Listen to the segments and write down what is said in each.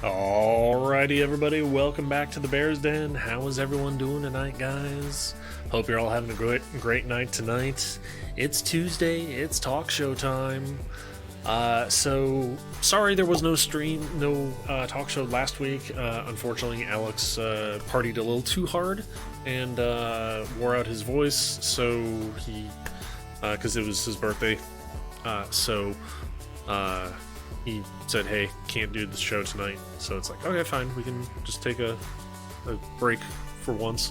Alrighty, everybody, welcome back to the Bears Den. How is everyone doing tonight, guys? Hope you're all having a great night tonight. It's Tuesday, it's talk show time. So sorry there was no stream, no talk show last week. Unfortunately, Alex partied a little too hard and wore out his voice, so because it was his birthday, so he said, "Hey, can't do the show tonight." So it's like, okay, fine, we can just take a break for once.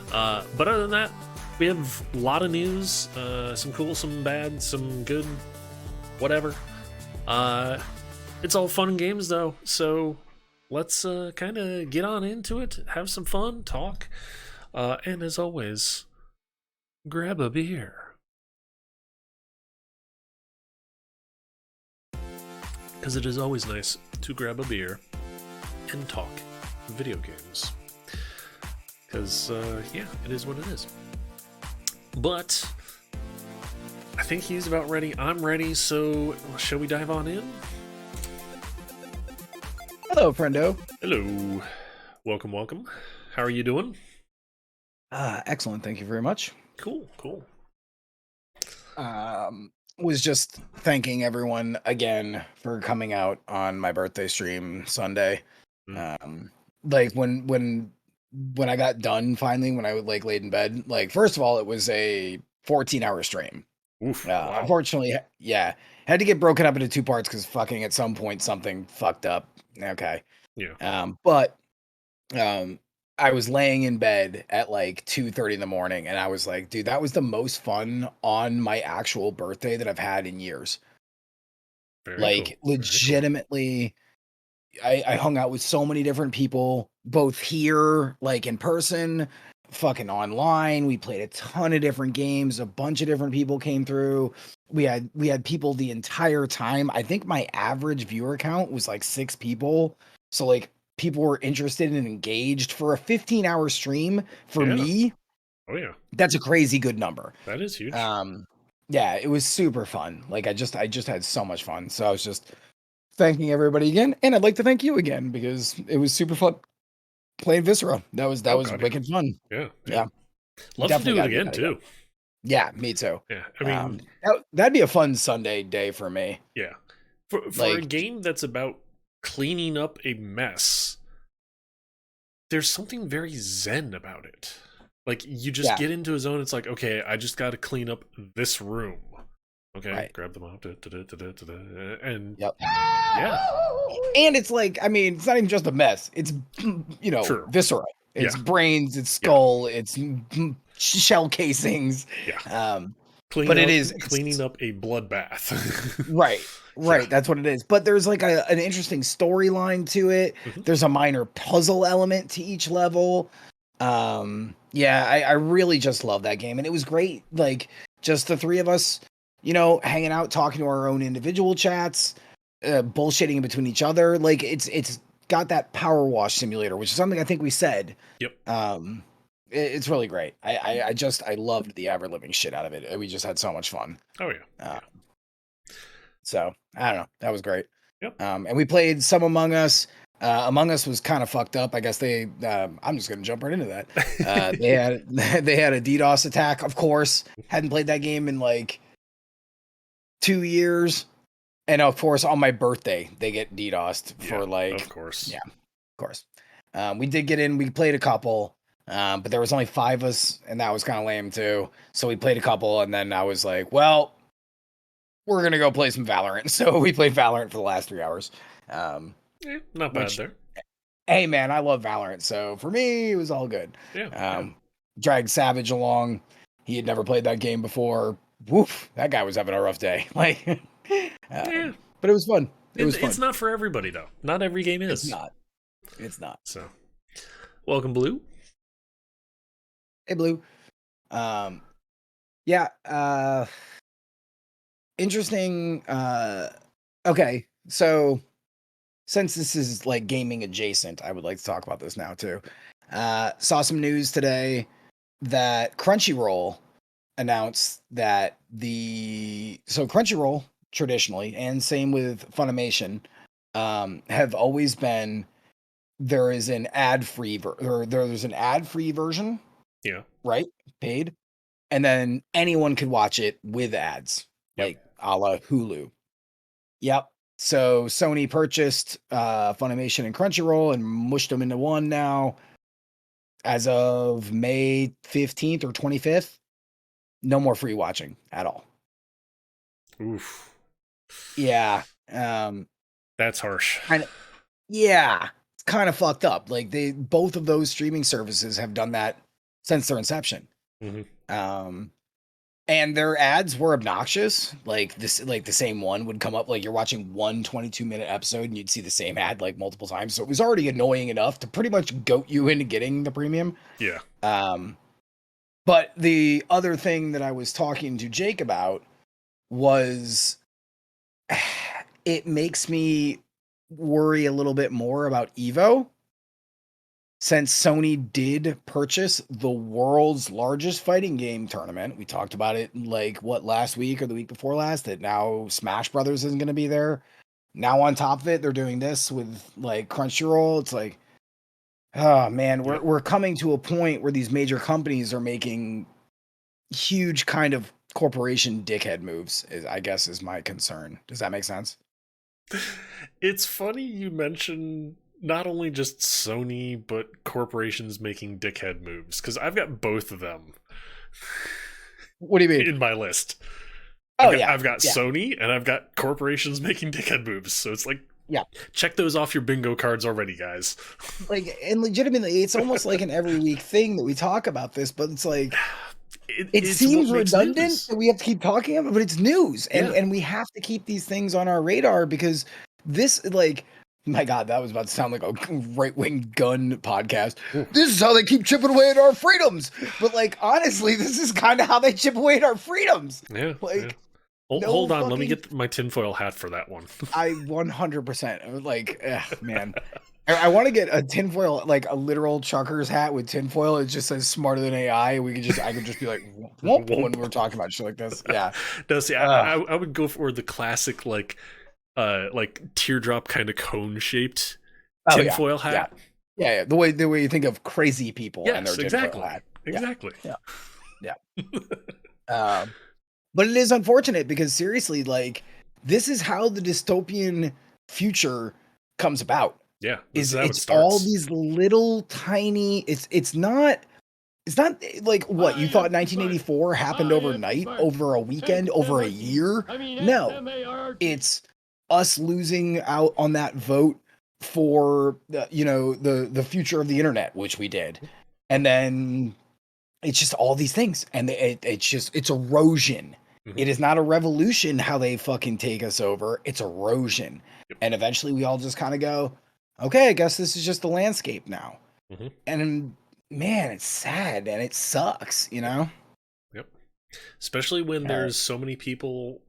But other than that, we have a lot of news, some cool, some bad, some good, whatever. It's all fun and games though, so let's kind of get on into it, have some fun, talk, and as always, grab a beer. Because it is always nice to grab a beer and talk video games. Because, yeah, it is what it is. But I think he's about ready. I'm ready, so shall we dive on in? Hello, friendo. Hello. Welcome. How are you doing? Excellent. Thank you very much. Cool. Was just thanking everyone again for coming out on my birthday stream Sunday. Like when I got done finally, when I would like laid in bed, like first of all, it was a 14-hour stream. Oof, wow. Unfortunately, yeah, had to get broken up into two parts because fucking at some point something fucked up. Okay. Yeah. But I was laying in bed at like 2:30 in the morning, and I was like, dude, that was the most fun on my actual birthday that I've had in years. Very Like, cool. legitimately, I hung out with so many different people, both here, like in person, fucking online. We played a ton of different games. A bunch of different people came through. We had people the entire time. I think my average viewer count was like 6 people. So like people were interested and engaged for a 15-hour stream for Yeah. me. Oh, yeah. That's a crazy good number. That is huge. Yeah, it was super fun. Like I just had so much fun. So I was just thanking everybody again, and I'd like to thank you again because it was super fun playing Viscera. That was God, wicked fun. yeah. Yeah, Love to definitely do it got to do again, that again. too. Yeah, me too. Yeah, I mean, That'd be a fun Sunday day for me. yeah. For a Like, game that's about cleaning up a mess, there's something very zen about it. Like, you just yeah, get into a zone, it's like, okay, I just gotta clean up this room. Okay, right. grab them out, and Yep. yeah, And it's like, I mean, it's not even just a mess. It's true. viscera. Yeah, It's brains. It's yeah, skull. It's shell casings. yeah. Um, Clean but it up, is. cleaning up a bloodbath. Right. Yeah. Right, that's what it is. But there's like an interesting storyline to it. Mhm. There's a minor puzzle element to each level. Yeah, I really just love that game. And it was great, like just the three of us, hanging out, talking to our own individual chats, bullshitting in between each other. Like it's got that power wash simulator, which is something I think we said. Yep. It's really great. I loved the ever living shit out of it. We just had so much fun. Oh yeah. Uh, So I don't know. That was great. Yep. And we played some Among Us. Among Us was kind of fucked up. I guess they. I'm just gonna jump right into that. They had they had a DDoS attack. Of course, hadn't played that game in like 2 years, and of course on my birthday they get DDoSed for like. Of course. Yeah, of course. We did get in. We played a couple. But there was only 5 of us, and that was kind of lame too. So we played a couple, and then I was like, well, we're gonna go play some Valorant. So we played Valorant for the last 3 hours. Not bad Which, there. hey man, I love Valorant. So for me, it was all good. Yeah. Dragged Savage along. He had never played that game before. Woof, that guy was having a rough day. Like, Yeah. But it was fun. It was fun. It's not for everybody though. Not every game is. It's not. It's not. So, welcome, Blue. Hey, Blue. Yeah. Interesting. Okay. So since this is like gaming adjacent, I would like to talk about this now too. Saw some news today that Crunchyroll announced that Crunchyroll traditionally, and same with Funimation, have always been there is an ad-free or there's an ad-free version, Yeah. right? Paid. And then anyone could watch it with ads, Yep. like a la Hulu. Yep. So Sony purchased Funimation and Crunchyroll and mushed them into one now. As of May 15th or 25th, no more free watching at all. Oof. Yeah. That's harsh. Yeah. It's kind of fucked up. Like both of those streaming services have done that since their inception. Mm-hmm. And their ads were obnoxious. Like the same one would come up. Like you're watching one 22-minute episode and you'd see the same ad like multiple times. So it was already annoying enough to pretty much goat you into getting the premium. Yeah. But the other thing that I was talking to Jake about was it makes me worry a little bit more about Evo, since Sony did purchase the world's largest fighting game tournament. We talked about it like last week or the week before last, that now Smash Brothers isn't going to be there. Now on top of it, they're doing this with like Crunchyroll. It's like, oh man, we're coming to a point where these major companies are making huge kind of corporation dickhead moves, I guess is my concern. Does that make sense? It's funny you mention not only just Sony, but corporations making dickhead moves, because I've got both of them. What do you mean? In my list. I've got Sony and I've got corporations making dickhead moves. So it's like, yeah, check those off your bingo cards already, guys. Like, and legitimately, it's almost like an every week thing that we talk about this, but it's like, it seems redundant that we have to keep talking about it, but it's news. And we have to keep these things on our radar, because this, like, my God, that was about to sound like a right-wing gun podcast. Ooh. This is how they keep chipping away at our freedoms. But like, honestly, this is kind of how they chip away at our freedoms. Yeah. Like, hold on, let me get my tinfoil hat for that one. I 100% like, man. I want to get a tinfoil, like a literal trucker's hat with tinfoil. It just says "smarter than AI." I could just be like, whoop, when we're talking about shit like this. Yeah. No, see, I would go for the classic like teardrop kind of cone shaped tinfoil hat. Yeah. The way you think of crazy people and their tinfoil hat. Exactly. Yeah. But it is unfortunate, because seriously, like, this is how the dystopian future comes about. Yeah, it's all these little tiny. It's not like what you thought 1984 happened overnight, over a weekend, over a year. No, it's us losing out on that vote for the future of the internet, which we did, and then it's just all these things, and it's erosion. Mm-hmm. It is not a revolution how they fucking take us over. It's erosion, and eventually we all just kind of go, okay, I guess this is just the landscape now. Mm-hmm. And man, it's sad and it sucks, Yep. Especially when there's so many people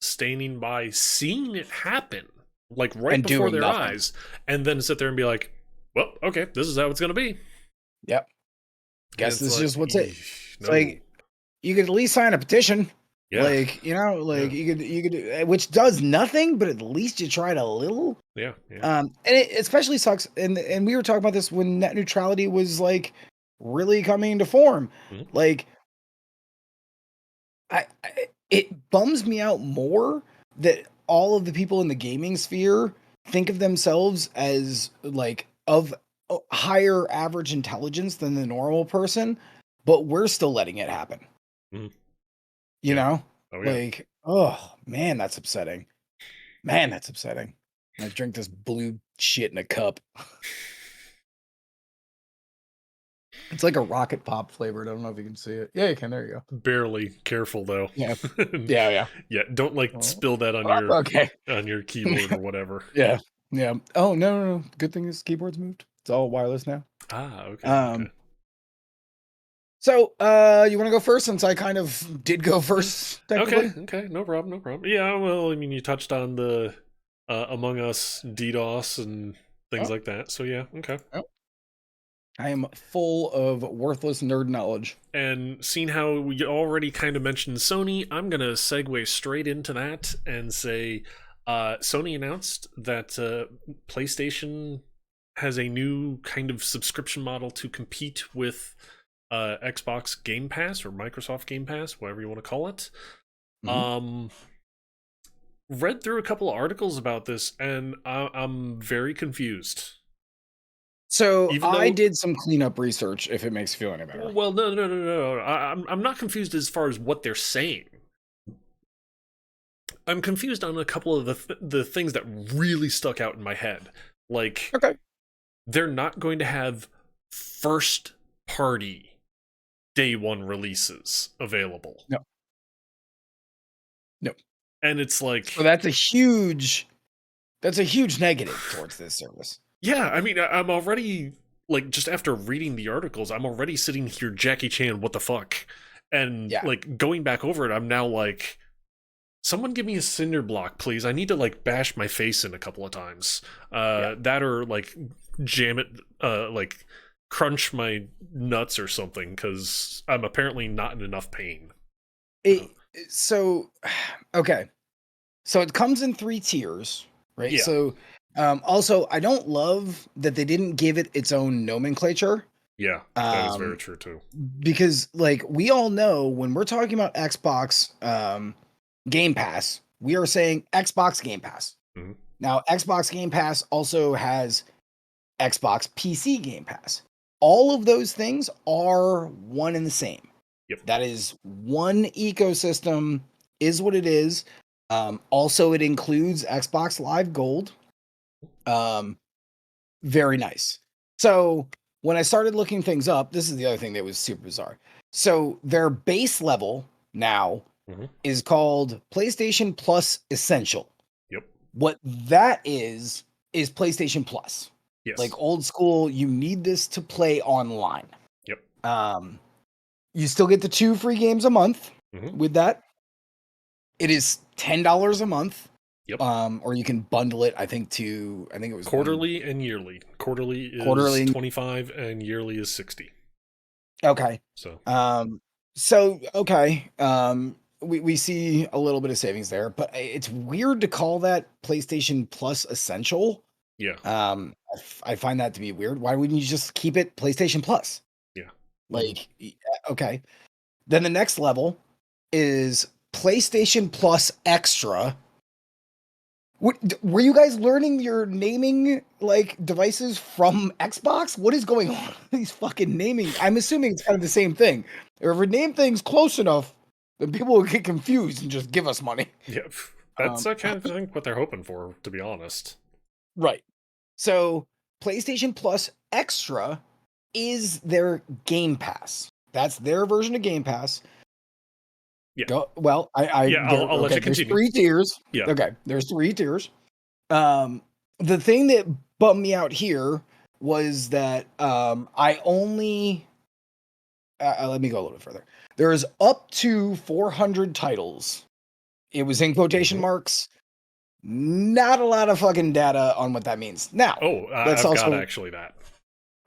standing by, seeing it happen, like right before their eyes, and then sit there and be like, well, okay, this is how it's going to be. Yep. Guess this is just what's it. It's like, you could at least sign a petition. Yeah. Like, you could, which does nothing, but at least you tried a little. Yeah. And it especially sucks. And we were talking about this when net neutrality was like really coming into form. Mm-hmm. Like, it bums me out more that all of the people in the gaming sphere think of themselves as like of higher average intelligence than the normal person, but we're still letting it happen. Mm-hmm. You know? Oh, yeah. Like, oh man, that's upsetting. I drink this blue shit in a cup. It's like a rocket pop flavored. I don't know if you can see it. Yeah, you can. There you go. Barely. Careful though. Yeah. Yeah. Don't spill that on on your keyboard or whatever. Yeah. Oh no. Good thing is keyboard's moved. It's all wireless now. Okay. Okay. So, you want to go first, since I kind of did go first? Okay, no problem. Yeah, well, I mean, you touched on the Among Us, DDoS, and things like that. So yeah, okay. Oh. I am full of worthless nerd knowledge. And seeing how we already kind of mentioned Sony, I'm gonna segue straight into that and say, Sony announced that PlayStation has a new kind of subscription model to compete with Xbox Game Pass or Microsoft Game Pass, whatever you want to call it. Mhm. Um, read through a couple of articles about this, and I'm very confused. So Even I though, did some cleanup research, if it makes you feel any better. well, no. I'm not confused as far as what they're saying. I'm confused on a couple of the things that really stuck out in my head. Like, Okay. they're not going to have first party day one releases available. No, no. And it's So like, that's a huge negative towards this service. yeah, I mean, I'm already, like, just after reading the articles, I'm already sitting here, Jackie Chan, what the fuck? And, Yeah. like, going back over it, I'm now like, someone give me a cinder block, please. I need to, like, bash my face in a couple of times. Yeah. That or, like, jam it, like, crunch my nuts or something, because I'm apparently not in enough pain. It, so okay. So it comes in 3 tiers, right? Yeah, So also I don't love that they didn't give it its own nomenclature. yeah, that is very Um true, too. because like we all know when we're talking about Xbox Game Pass, we are saying Xbox Game Pass. Mhm. Now, Xbox Game Pass also has Xbox PC Game Pass. All of those things are one and the same. Yep. That is one ecosystem, is what it is. Also, it includes Xbox Live Gold. Um, very nice. So, when I started looking things up, this is the other thing that was super bizarre. So, their base level now Mhm. is called PlayStation Plus Essential. Yep. What that is PlayStation Plus. Yes. Like old school, you need this to play online. Yep. Um, you still get the 2 free games a month Mhm. with that. It is $10 a month. Yep. Or you can bundle it, I think it was Quarterly and yearly. Quarterly is quarterly. 25 and yearly is 60. Okay. So, Um, so okay. We see a little bit of savings there, but it's weird to call that PlayStation Plus Essential. yeah. I find that to be weird. Why wouldn't you just keep it PlayStation Plus? Yeah. Mhm. Like, okay. Then the next level is PlayStation Plus Extra. Were you guys learning your naming like devices from Xbox? What is going on with these fucking naming? I'm assuming it's kind of the same thing. Or if we name things close enough, then people will get confused and just give us money. Yeah. That's Um, I kind of think what they're hoping for, to be honest. right. So PlayStation Plus Extra is their Game Pass. That's their version of Game Pass. Yeah. Go well, I Yeah, there I'll let okay, you there's continue. 3 tiers. Yeah. Okay, there's 3 tiers. The thing that bummed me out here was that I only let me go a little bit further. There is up to 400 titles. It was in quotation Mhm. marks. Not a lot of fucking data on what that means. Now, Oh, let's I've got also actually that.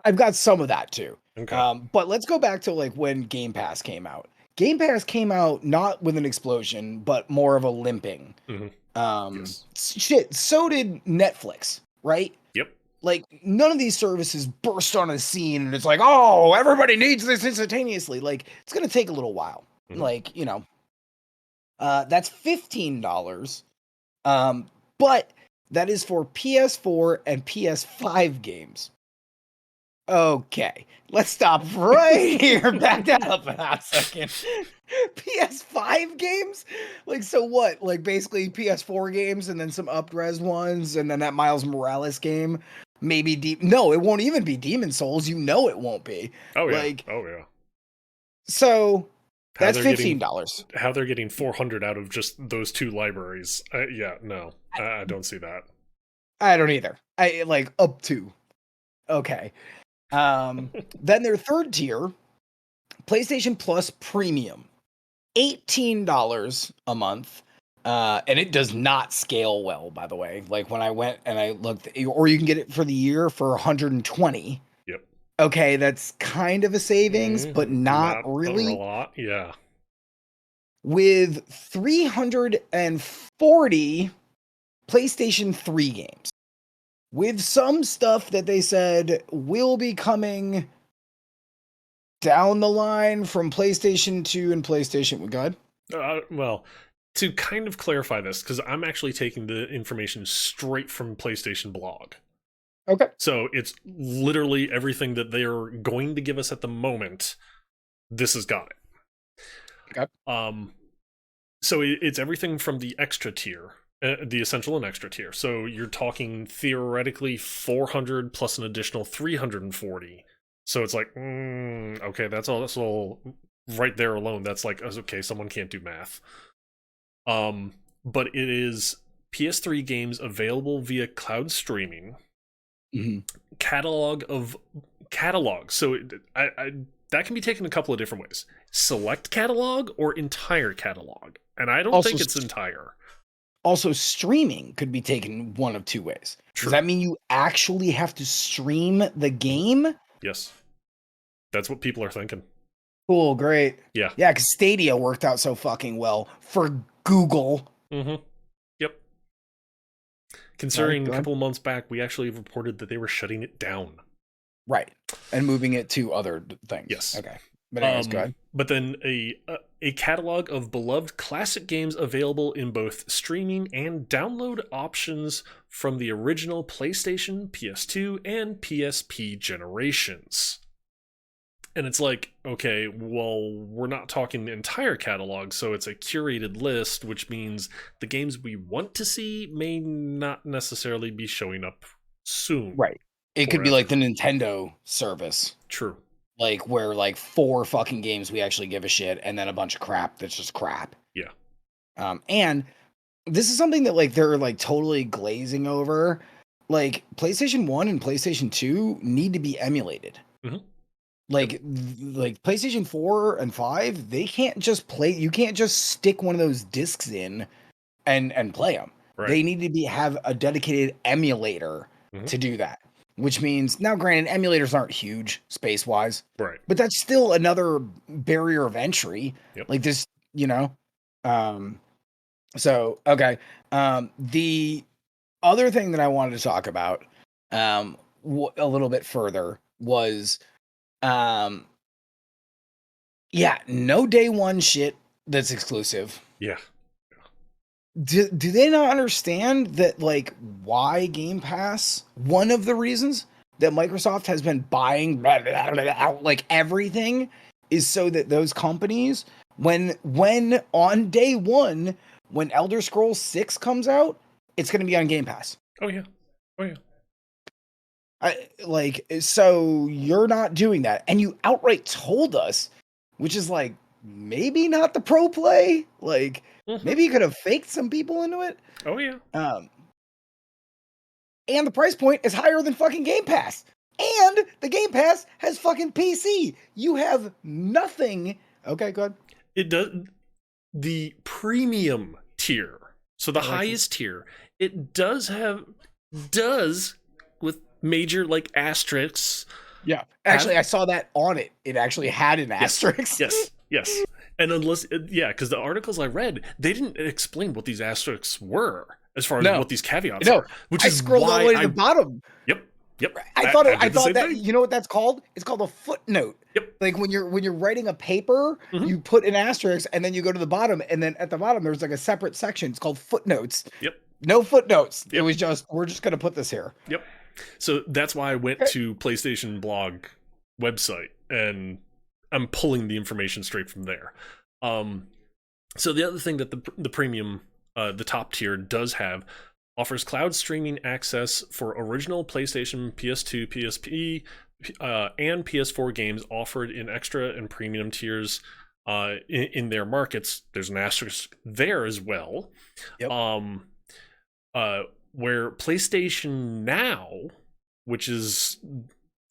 I've got some of that too. Okay. But let's go back to like when Game Pass came out. Game Pass came out not with an explosion, but more of a limping. Hmm. Yes. Shit, so did Netflix, right? Yep. Like none of these services burst on a scene and it's like, oh, everybody needs this instantaneously. Like it's gonna take a little while. Hmm. Like, that's $15. But that is for PS4 and PS5 games. Okay, let's stop right here. Back that up a hot second. PS5 games? Like, so what? Like, basically PS4 games and then some up-res ones, and then that Miles Morales game. Maybe deep. No, it won't even be Demon Souls. You know it won't be. Oh yeah. Like, Oh yeah. so How that's they're getting $15. how they're getting 400 out of just those two libraries. Yeah, no. I don't see that. I don't either. I like up to. Okay. Then their third tier, PlayStation Plus Premium. $18 a month. And it does not scale well, by the way. Like when I went and I looked, or you can get it for the year for 120. Yep. Okay, that's kind of a savings, but not Not a really. lot. Yeah. With 340 PlayStation 3 games. with some stuff that they said will be coming down the line from PlayStation 2 and PlayStation. Go ahead. Well, to kind of clarify this, because I'm actually taking the information straight from PlayStation blog. Okay. So it's literally everything that they're going to give us at the moment. This has got it. Okay. So it's everything from the extra tier, the essential and extra tier. So you're talking theoretically 400 plus an additional 340. So it's like, okay, that's all right there alone. That's like, okay, someone can't do math. But it is PS3 games available via cloud streaming. Mm-hmm. Catalog. So that can be taken a couple of different ways. Select catalog or entire catalog. And I don't Also, think it's entire. Also, streaming could be taken one of two ways. True. Does that mean you actually have to stream the game? Yes. That's what people are thinking. Cool, great. Yeah. Yeah, because Stadia worked out so fucking well for Google. Mm-hmm. Yep. Considering a couple of months back, we actually reported that they were shutting it down. Right. And moving it to other things. Yes. Okay. But anyways, go ahead. But then a catalog of beloved classic games available in both streaming and download options from the original PlayStation, PS2, and PSP generations. And it's like, okay, well, we're not talking the entire catalog, so it's a curated list, which means the games we want to see may not necessarily be showing up soon. Right. It could be like the Nintendo service. True. Like where like 4 fucking games we actually give a shit, and then a bunch of crap that's just crap. Yeah. And this is something that like they're like totally glazing over. Like PlayStation 1 and PlayStation 2 need to be emulated. Mm-hmm. Like PlayStation 4 and 5, they can't just play. You can't just stick one of those discs in and play them. Right. They need to have a dedicated emulator to do that. Which means, now granted, emulators aren't huge space-wise. Right. But that's still another barrier of entry. Yep. Like this, you know? So, okay. The other thing that I wanted to talk about a little bit further was, no day one shit that's exclusive. Yeah. Do they not understand that, like, why Game Pass, one of the reasons that Microsoft has been buying like everything is so that those companies, when on day one, when Elder Scrolls 6 comes out, it's going to be on Game Pass. Oh yeah. So you're not doing that, and you outright told us, which is like, maybe not the pro play. Like, maybe you could have faked some people into it. Oh, yeah. And the price point is higher than fucking Game Pass. And the Game Pass has fucking PC. You have nothing. Okay, go ahead. It does. The premium tier, so the highest tier, it does with major, like, asterisks. Yeah. Actually, I saw that on it. It actually had an asterisk. Yes. And because the articles I read, they didn't explain what these asterisks were as far as what these caveats are. Which is scrolled all the way to the bottom. Yep. I thought that you know what that's called? It's called a footnote. Yep. Like when you're writing a paper, you put an asterisk and then you go to the bottom, and then at the bottom there's like a separate section. It's called footnotes. Yep. No footnotes. It was just, we're just gonna put this here. Yep. So that's why I went to PlayStation blog website, and I'm pulling the information straight from there. So the other thing that the premium, the top tier does have, offers cloud streaming access for original PlayStation, PS2, PSP, and PS4 games offered in extra and premium tiers in their markets. There's an asterisk there as well. Yep. Where PlayStation Now, which is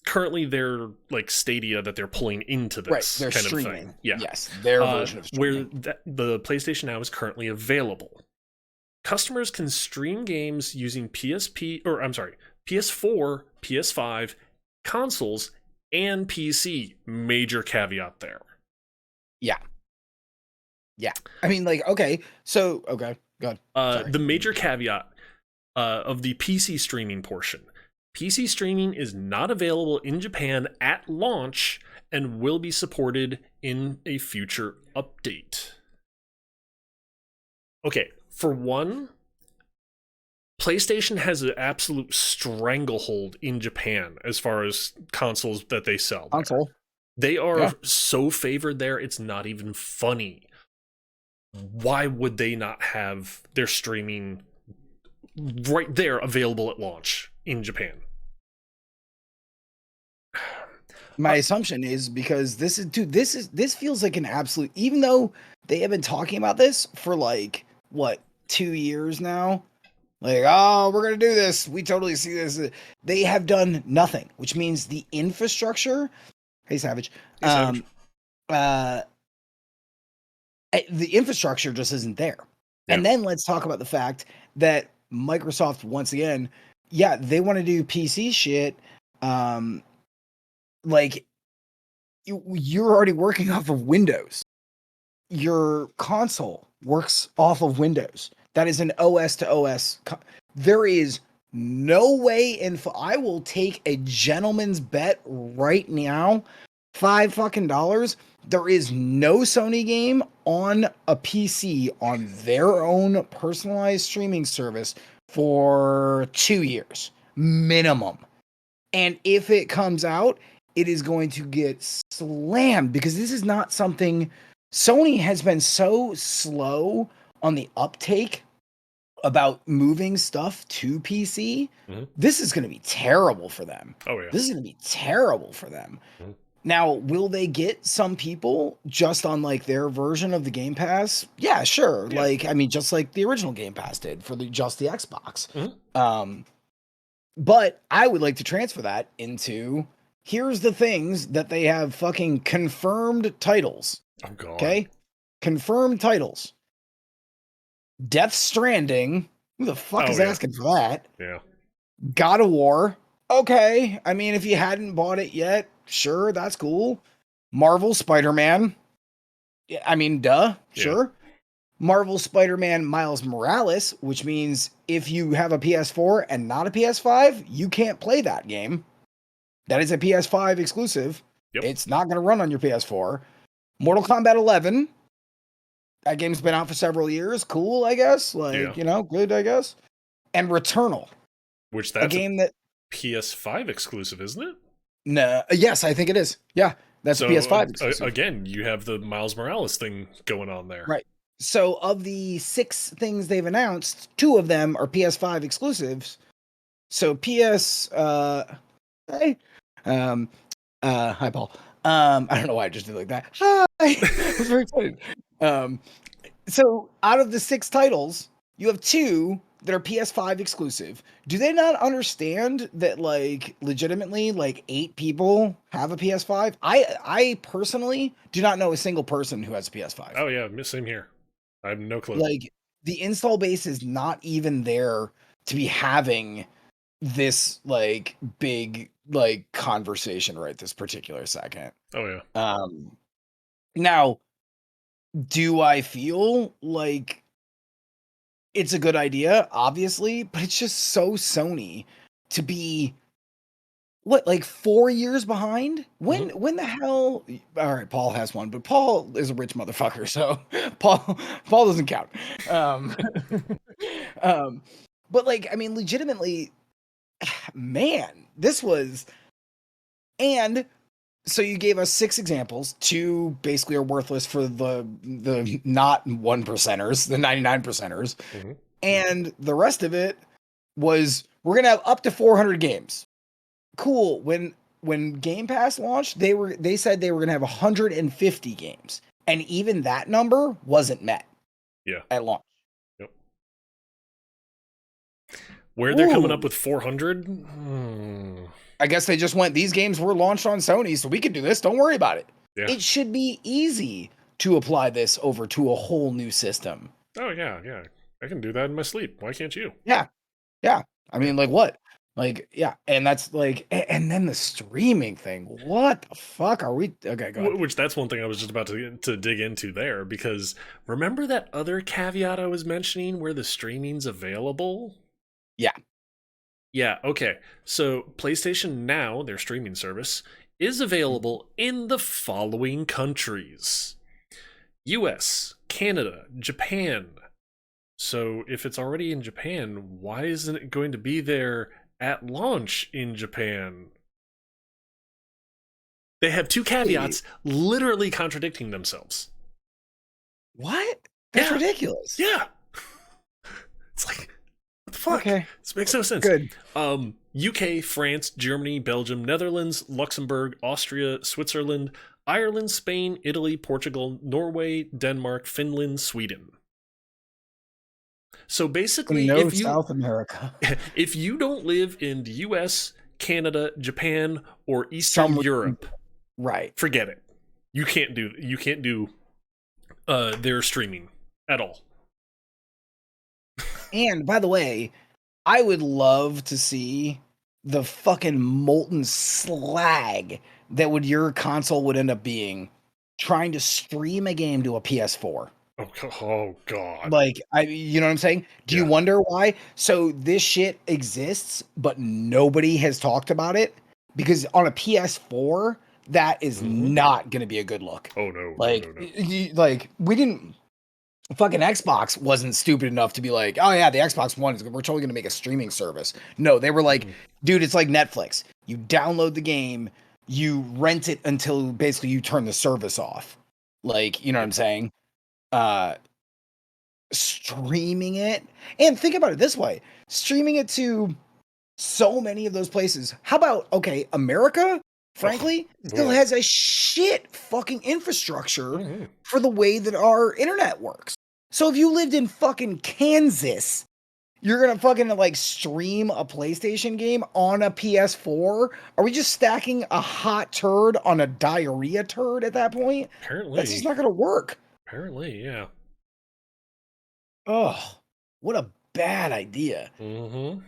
currently their like Stadia that they're pulling into this kind streaming. Of thing. Yeah. Yes, their version of streaming. Where the PlayStation Now is currently available. Customers can stream games using PS4, PS5, consoles, and PC. Major caveat there. Yeah. I mean, like, okay, so, okay, go ahead. The major caveat, of the PC streaming portion. PC streaming is not available in Japan at launch and will be supported in a future update. Okay, for one, PlayStation has an absolute stranglehold in Japan as far as consoles that they sell there. Console. They are Yeah. so favored there, it's not even funny. Why would they not have their streaming right there available at launch in Japan? My assumption is because this feels like an absolute, even though they have been talking about this for like what, 2 years now, like, oh, we're gonna do this, we totally see this, they have done nothing, which means the infrastructure, hey Savage, Hey, Savage. The infrastructure just isn't there. Yeah. And then let's talk about the fact that Microsoft, once again, yeah, they want to do PC shit. Like you're already working off of Windows. Your console works off of Windows. That is an OS to OS. There is no way I will take a gentleman's bet right now, $5 there is no Sony game on a PC on their own personalized streaming service for 2 years minimum. And if it comes out, it is going to get slammed because this is not something. Sony has been so slow on the uptake about moving stuff to PC. Mm-hmm. This is going to be terrible for them. Oh, yeah. This is going to be terrible for them. Mm-hmm. Now, will they get some people just on like their version of the Game Pass? Yeah, sure. Yeah. Like, I mean, just like the original Game Pass did for just the Xbox. Mm-hmm. But I would like to transfer that into here's the things that they have fucking confirmed titles. Oh, God. Okay? Confirmed titles. Death Stranding. Who the fuck is asking for that? Yeah. God of War. Okay. I mean, if you hadn't bought it yet, sure, that's cool. Marvel Spider-Man. Yeah, I mean, duh. Sure. Marvel Spider-Man Miles Morales, which means if you have a PS4 and not a PS5, you can't play that game. That is a PS5 exclusive. Yep. It's not going to run on your PS4. Mortal Kombat 11. That game's been out for several years. Cool, I guess. Like, you know, good, I guess. And Returnal. Which that's a game that PS5 exclusive, isn't it? No, yes, I think it is. Yeah, that's so, PS5 exclusive. Again, you have the Miles Morales thing going on there. Right. So of the 6 things they've announced, 2 of them are PS5 exclusives. So hey. Hi Paul. I don't know why I just did like that. Hi. I was very excited. So out of the 6 titles, you have 2 that are PS5 exclusive. Do they not understand that, like, legitimately, like 8 people have a PS5? I personally do not know a single person who has a PS5. Oh yeah, same here. I have no clue. Like, the install base is not even there to be having this like big like conversation right this particular second. Oh yeah. Now, do I feel like it's a good idea? Obviously, but it's just so Sony to be what, like 4 years behind? When the hell? All right, Paul has one, but Paul is a rich motherfucker, so Paul doesn't count. But like, I mean, legitimately, man, this was, and so you gave us 6 examples. 2 basically are worthless for the not 1%ers, the 99 percenters, and the rest of it was we're gonna have up to 400 games. Cool. When Game Pass launched, they said they were gonna have 150 games, and even that number wasn't met. Yeah. At launch. Yep. Where they're coming up with 400? I guess they just went, these games were launched on Sony, so we can do this. Don't worry about it. Yeah. It should be easy to apply this over to a whole new system. Oh, yeah. I can do that in my sleep. Why can't you? Yeah. I mean, like, what? Like, yeah. And that's like, and then the streaming thing. What the fuck are we? Okay, go ahead. Which that's one thing I was just about to dig into there, because remember that other caveat I was mentioning where the streaming's available? Yeah. Yeah, okay. So PlayStation Now, their streaming service, is available in the following countries: US, Canada, Japan. So if it's already in Japan, why isn't it going to be there at launch in Japan? They have two Wait, caveats literally contradicting themselves. what? That's Yeah, ridiculous. yeah. It's like, what the fuck? Okay, This makes no sense. good. UK, France, Germany, Belgium, Netherlands, Luxembourg, Austria, Switzerland, Ireland, Spain, Italy, Portugal, Norway, Denmark, Finland, Sweden. So basically, No South America. if you don't live in the US, Canada, Japan, or Eastern Some Europe, right. forget it. You can't do their streaming at all. And by the way, I would love to see the fucking molten slag that would your console would end up being trying to stream a game to a PS4. Oh God. Like, you know what I'm saying? Do you Yeah. wonder why? So this shit exists, but nobody has talked about it because on a PS4, that is Mhm. not going to be a good look. Oh no, Like, no. like we didn't fucking Xbox wasn't stupid enough to be like, oh yeah, the Xbox One is we're totally gonna make a streaming service. No, they were like, Mhm. dude, it's like Netflix. You download the game, you rent it until basically you turn the service off. Like, you know what I'm Yep. saying? Uh Streaming it. And think about it this way: streaming it to so many of those places. How about okay, America, Oh, frankly, still boy. has a shit fucking infrastructure Mhm. for the way that our internet works. So if you lived in fucking Kansas, you're gonna fucking like stream a PlayStation game on a PS4? Are we just stacking a hot turd on a diarrhea turd at that point? That's just Apparently, not gonna work. yeah. Oh, what a bad idea. Mm-hmm.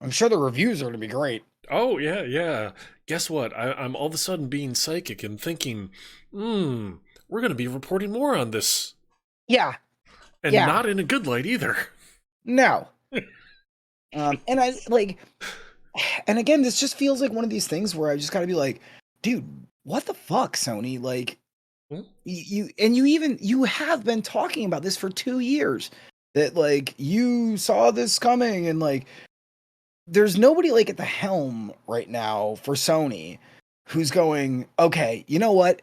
I'm sure the reviews are gonna be great. Oh yeah, yeah. Guess what? I'm all of a sudden being psychic and thinking, we're gonna be reporting more on this, Yeah, and yeah. not in a good light either. No. And I like, and again, this just feels like one of these things where I just gotta be like, dude, what the fuck, Sony? Like, Hmm? you and you have been talking about this for 2 years that like you saw this coming and like there's nobody like at the helm right now for Sony who's going, okay, you know what?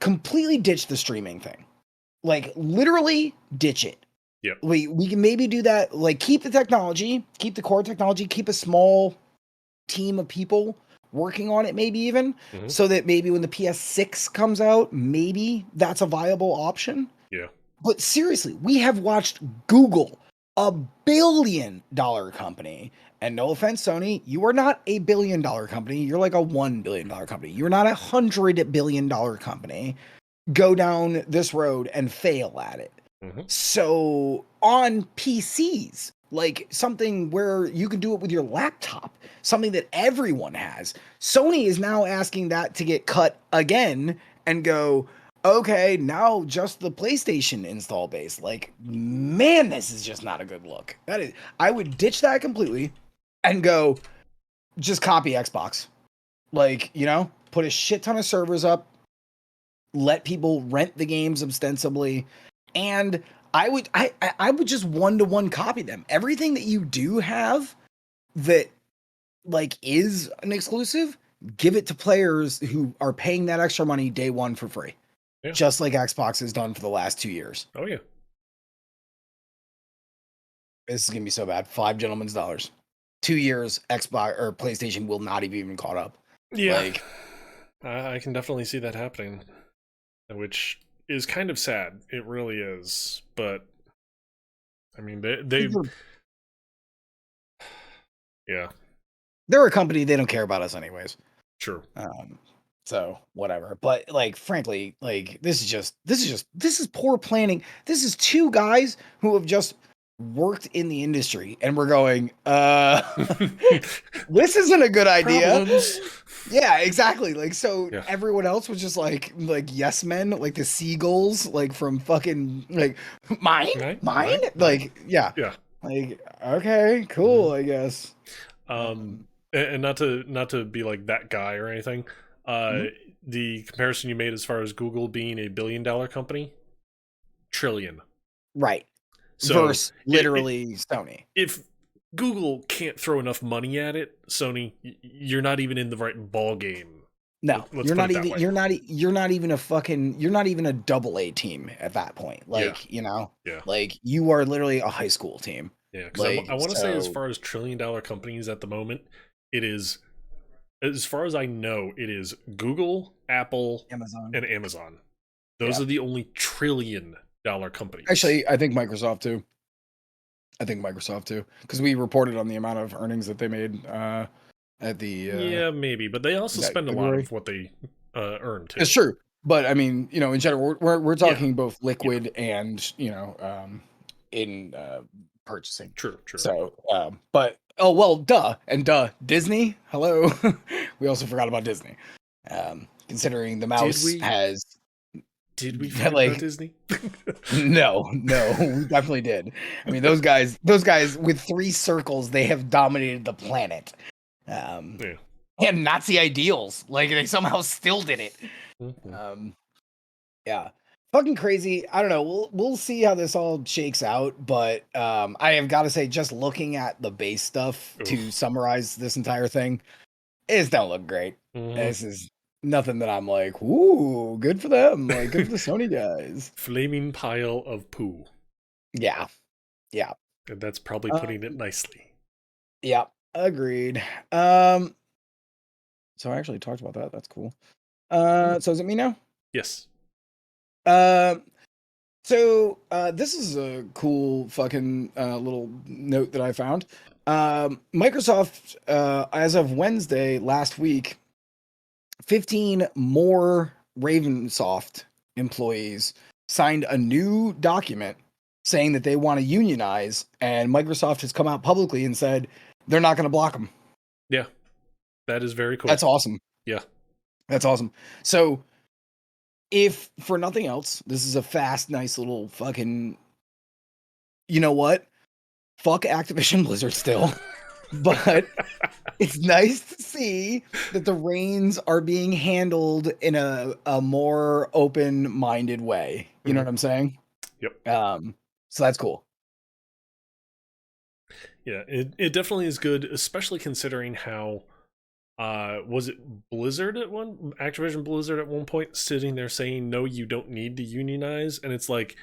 Completely ditch the streaming thing. Like literally ditch it. Yep. We can maybe do that, like keep the technology, keep the core technology, keep a small team of people working on it, maybe even Hmm. so that maybe when the PS6 comes out, maybe that's a viable option. Yeah. But seriously, we have watched Google, $1 billion company. And no offense, Sony, you are not $1 billion company. You're like a $1 billion company. You're not $100 billion company. Go down this road and fail at it. Hmm. So on PCs, like something where you can do it with your laptop, something that everyone has, Sony is now asking that to get cut again and go, okay, now just the PlayStation install base. Like, man, this is just not a good look. That is, I would ditch that completely and go just copy Xbox. Like, you know, put a shit ton of servers up, let people rent the games ostensibly, and I would just one-to-one copy them. Everything that you do have that like is an exclusive, give it to players who are paying that extra money day one for free. Yeah. Just like Xbox has done for the last 2 years. Oh yeah. This is gonna be so bad. Five gentlemen's dollars. 2 years, Xbox or PlayStation will not have even caught up. Yeah. Like I can definitely see that happening, which is kind of sad. It really is. But I mean, they yeah, they're a company, they don't care about us anyways. sure. So whatever. But like frankly, like this is poor planning. This is two guys who have just worked in the industry and we're going, this isn't a good idea. Problems. Yeah, exactly. Like so Yeah. everyone else was just like yes men, like the seagulls, like from fucking like mine? Right? Mine? Right? Right? Like, yeah. Yeah. Like, okay, Mhm. cool, I guess. Um, Um, and not to be like that guy or anything. mhm. The comparison you made as far as Google being a billion-dollar company, trillion. Right. So Versus literally Sony. if Google can't throw enough money at it, Sony, you're not even in the right ball game. No, Let's put it that way. you're not even a fucking you're not even a double A team at that point. Yeah, Like, you know, yeah, like you are literally a high school team. yeah. Because Like, I want to say, as so far as trillion-dollar companies at the moment, it is, as far as I know, it is Google, Apple, Amazon. and Amazon. Those Yeah. are the only trillion-dollar companies. Actually, I think Microsoft too. I think Microsoft too, because we reported on the amount of earnings that they made at the Yeah, maybe, but they was also that spend a lot February? of what they earn It's too. true, but I mean, you know, in general, we're Yeah, talking both yeah, liquid and in purchasing. true, true. So, but oh well, Disney. Hello, we also forgot about Disney. Considering the Did mouse we has did we forget about like Disney? no, we definitely did. I mean, those guys with three circles, they have dominated the planet. Um, Yeah. and Nazi ideals, like they somehow still did it. Mhm. Um, yeah, fucking crazy. I don't know. We'll see how this all shakes out, but I have got to say, just looking at the base stuff to Oof. summarize this entire thing, it just don't look great. Mhm. This is nothing that I'm like, ooh, good for them. Like, good for the Sony guys. Flaming pile of poo. Yeah, yeah. And that's probably Uh, putting it nicely. yeah, agreed. Um, so I actually talked about that. That's cool. Mm. So is it me now? Yes. Uh, this is a cool fucking little note that I found. Microsoft, as of Wednesday last week, 15 more Ravensoft employees signed a new document saying that they want to unionize, and Microsoft has come out publicly and said they're not going to block them. Yeah. That is very That's cool. awesome. Yeah. That's awesome. So, if for nothing else, this is a fast, nice little fucking. You know what? Fuck Activision Blizzard still, but it's nice to see that the reins are being handled in a more open-minded way. You know Mhm. what I'm saying? Yep. Um, so that's cool. Yeah, it definitely is good, especially considering how was it Blizzard at one Activision Blizzard at one point sitting there saying no, you don't need to unionize, and it's like,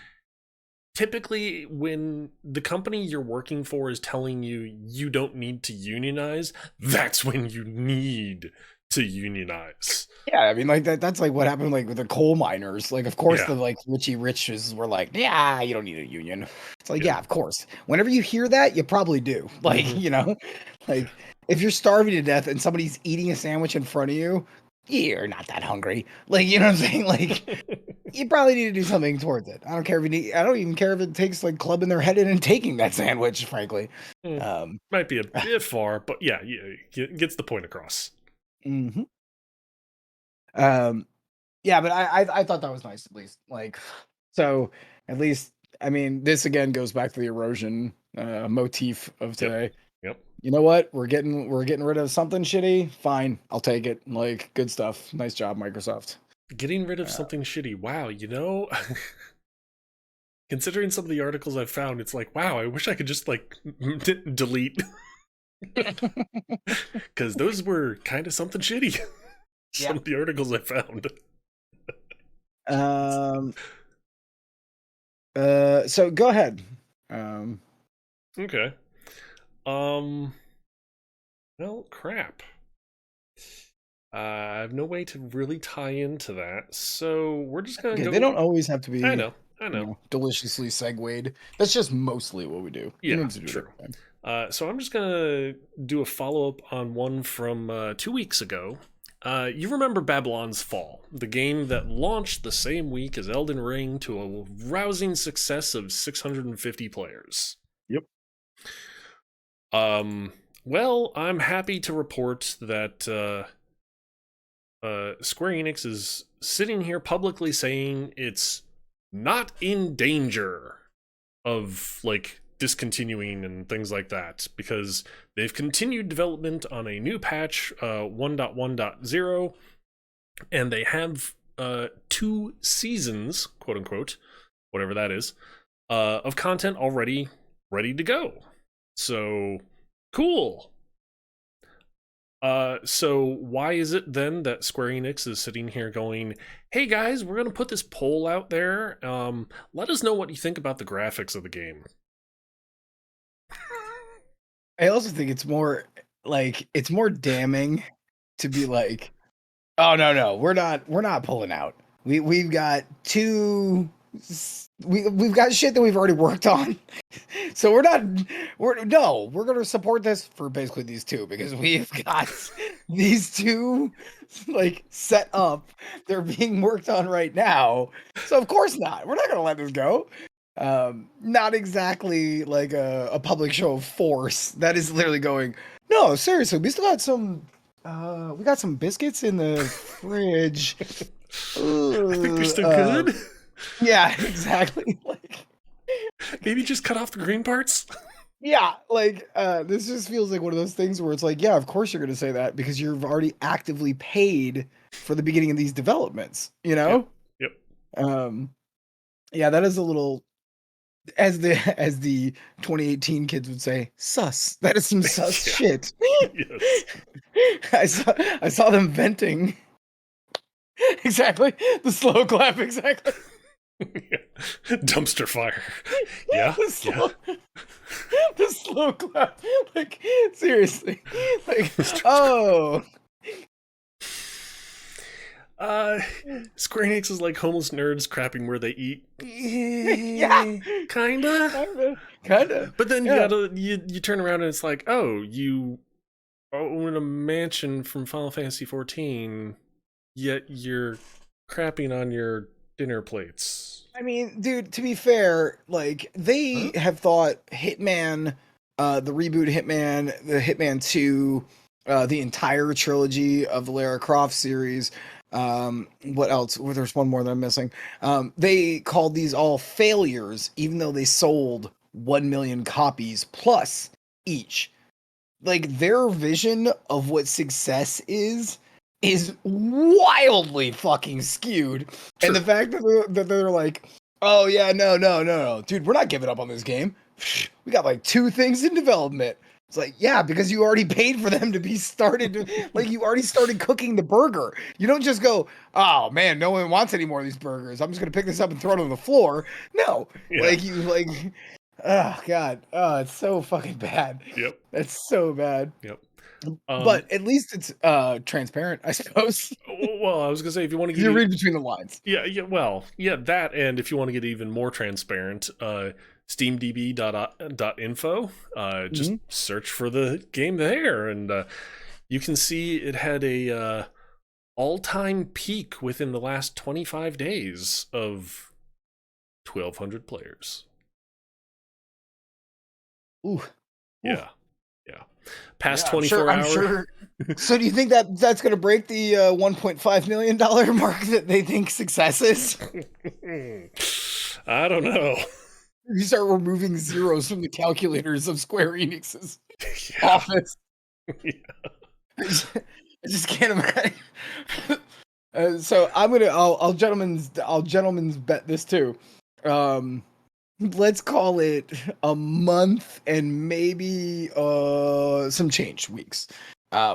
typically when the company you're working for is telling you you don't need to unionize, that's when you need to unionize. Yeah, I mean, like that's like what happened like with the coal miners. Like, of course, Yeah. the like Richie Riches were like, yeah, you don't need a union. It's like, Yeah. yeah, of course. Whenever you hear that, you probably do. Like, Hmm. you know, like if you're starving to death and somebody's eating a sandwich in front of you, you're not that hungry. Like, you know what I'm saying? Like, you probably need to do something towards it. I don't care if you need. I don't even care if it takes like clubbing their head in and taking that sandwich. Frankly, um, Might be a bit far, but yeah, it gets the point across. mhm. um, yeah, but I thought that was nice at least. Like, so at least I mean, this again goes back to the erosion motif of Yep. today. Yep. You know what? We're getting rid of something shitty. Fine, I'll take it. Like, good stuff. Nice job, Microsoft. Getting rid of Uh, something shitty. Wow, considering some of the articles I've found, it's like, wow, I wish I could just like delete, because those were kind of something shitty. yeah. Some of the articles I found. Um. So go ahead. Um. Okay. Um. Well, crap. I have no way to really tie into that, so we're just gonna Okay, they go. don't always have to I be, know. I you know. know, deliciously segued. That's just mostly what we do. We Yeah, don't have to do it true. every time. So I'm just gonna do a follow up on one from 2 weeks ago. You remember Babylon's Fall, the game that launched the same week as Elden Ring to a rousing success of 650 players. Yep. Um, well, I'm happy to report that Square Enix is sitting here publicly saying it's not in danger of like discontinuing and things like that, because they've continued development on a new patch, 1.1.0, and they have 2 seasons, quote unquote, whatever that is, of content already ready to go. So cool. So why is it then that Square Enix is sitting here going, "Hey guys, we're gonna put this poll out there. Let us know what you think about the graphics of the game." I also think it's more damning to be like, oh no, we're not pulling out. We've got we've got shit that we've already worked on. So we're gonna support this for basically these two, because we've got these two like set up. They're being worked on right now. So of course not. We're not gonna let this go. Not exactly like a public show of force that is literally going, no, seriously, we still got some we got some biscuits in the fridge. I think they're still Uh, good. yeah, exactly. Like, Maybe just cut off the green parts. yeah, like this just feels like one of those things where it's like, yeah, of course you're gonna say that because you've already actively paid for the beginning of these developments, you Yep. know? Yep. Yeah, that is a little, as the 2018 kids would say, sus. That is some sus Yeah. shit. Yes. I saw them venting. Exactly. The slow clap, exactly. Dumpster fire. Yeah. The Yeah. slow, the slow clap. Like, seriously. Like, oh. Square Enix is like homeless nerds crapping where they eat. Yeah. Kinda. Kinda. But then Yeah. you turn around and it's like, oh, you own a mansion from Final Fantasy 14, yet you're crapping on your dinner plates. I mean, dude, to be fair, like they Huh? have thought Hitman, the reboot Hitman, the Hitman 2, the entire trilogy of the Lara Croft series. What else? Well, there's one more that I'm missing. They called these all failures, even though they sold 1 million copies plus each. Like their vision of what success is wildly fucking skewed. True. And the fact that they're like, oh yeah, no, dude, we're not giving up on this game. We got like 2 things in development. It's like, yeah, because you already paid for them to be started. Like you already started cooking the burger. You don't just go, oh man, no one wants any more of these burgers. I'm just gonna pick this up and throw it on the floor. No, Yeah. like you like, oh god, oh, it's so fucking bad. Yep. That's so bad. Yep. But at least it's transparent, I suppose. Well, I was gonna say, if you want to get You read between the lines. yeah, well, yeah, that, and if you want to get even more transparent, steamdb.info, just Hmm. search for the game there, and you can see it had a all-time peak within the last 25 days of 1,200 players. Ooh. Yeah, yeah. Past Yeah, 24 I'm hours. sure. So do you think that that's going to break the $1.5 million mark that they think success is? I don't know. You start removing zeros from the calculators of Square Enix's Yeah. office. I just can't imagine. So I'll gentlemen's bet this too. Let's call it a month and maybe some changed weeks.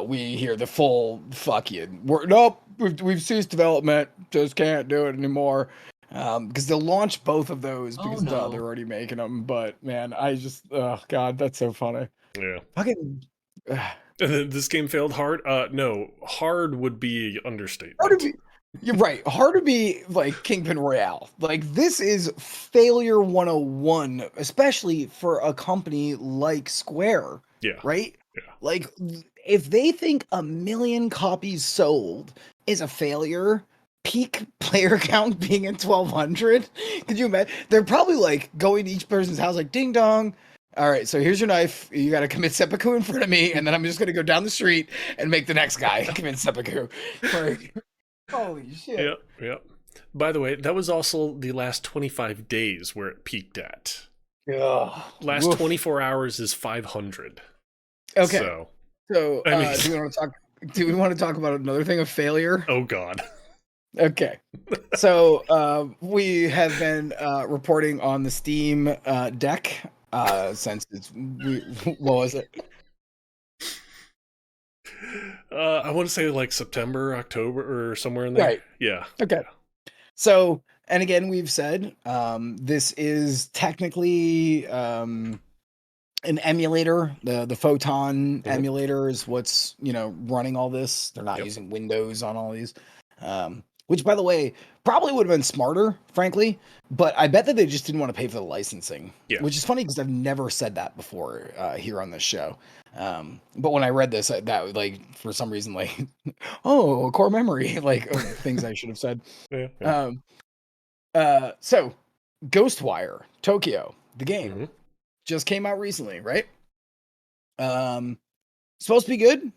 We hear the full fuck you. Nope, we've ceased development. Just can't do it anymore. Because they'll launch both of those because they're already making them. But man, oh god, that's so funny. Yeah. Fucking And then this game failed hard? No, hard would be hard to understatement. be. You're right. Hard to be like Kingpin Royale. Like this is failure 101, especially for a company like Square, Yeah. right? Yeah. Like if they think 1 million copies sold is a failure, peak player count being at 1,200, could you imagine? They're probably like going to each person's house like ding dong. All right, so here's your knife. You got to commit seppuku in front of me, and then I'm just gonna go down the street and make the next guy commit seppuku. Like, holy shit. Yep. Yep. By the way, that was also the last 25 days where it peaked at. Ugh. Last Woof. 24 hours is 500. Okay. So, So, I mean, do we want to talk? Do we want to talk about another thing of failure? oh god. Okay. So, we have been reporting on the Steam deck since what was it? I want to say like September, October, or somewhere in there. Right. Yeah. Okay. So, and again, we've said this is technically an emulator. The Photon Mhm. emulator is what's running all this. They're not Yep. using Windows on all these, which, by the way, probably would have been smarter, frankly. But I bet that they just didn't want to pay for the licensing, Yeah. which is funny because I've never said that before here on this show. But when I read this, that like for some reason, like, oh, core memory, like things I should have said. Yeah. Yeah. Um, so Ghostwire Tokyo, the game, Mhm. just came out recently, right? Supposed to be good.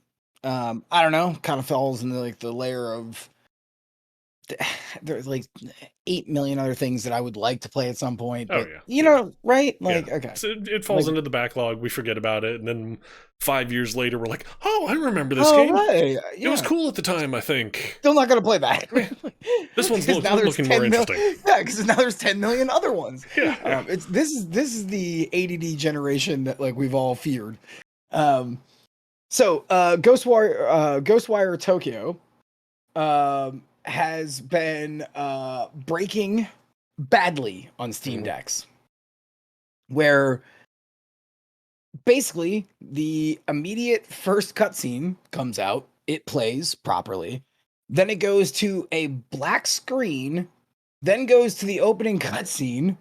I don't know, kind of falls into like the layer of there's like 8 million other things that I would like to play at some point, Oh but yeah. you Yeah. know, right? Yeah. Like, okay. So it Like, falls into the backlog. We forget about it, and then 5 years later, we're like, "Oh, I remember this oh game. right, It was yeah. cool at the time. I think Still not gonna play that. Eh, this one's Because now there's looking more 10 million. interesting." Yeah, because now there's 10 million other ones. Yeah. Yeah. It's this is the ADD generation that like we've all feared. Um, so Ghostwire Tokyo has been breaking badly on Steam Mhm. decks, where basically the immediate first cutscene comes out, it plays properly, then it goes to a black screen, then goes to the opening cutscene,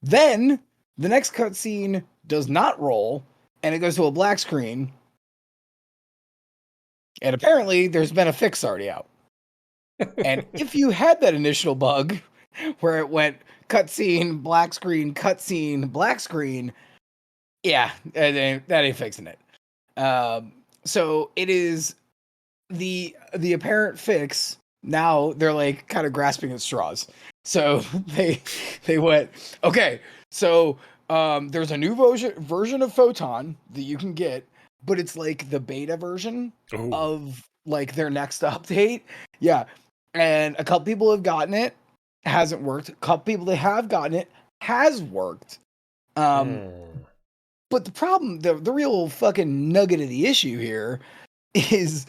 then the next cutscene does not roll, and it goes to a black screen. And apparently, there's been a fix already out. And if you had that initial bug where it went cutscene, black screen, cutscene, black screen, yeah, that ain't fixing it. So it is the apparent fix. Now they're like kind of grasping at straws. So they went, okay, so there's a new version of Photon that you can get, but it's like the beta version Oh. of like their next update. Yeah. And a couple people have gotten it, hasn't worked. A couple people that have gotten it has worked. Um, Mm. but the problem, the real fucking nugget of the issue here is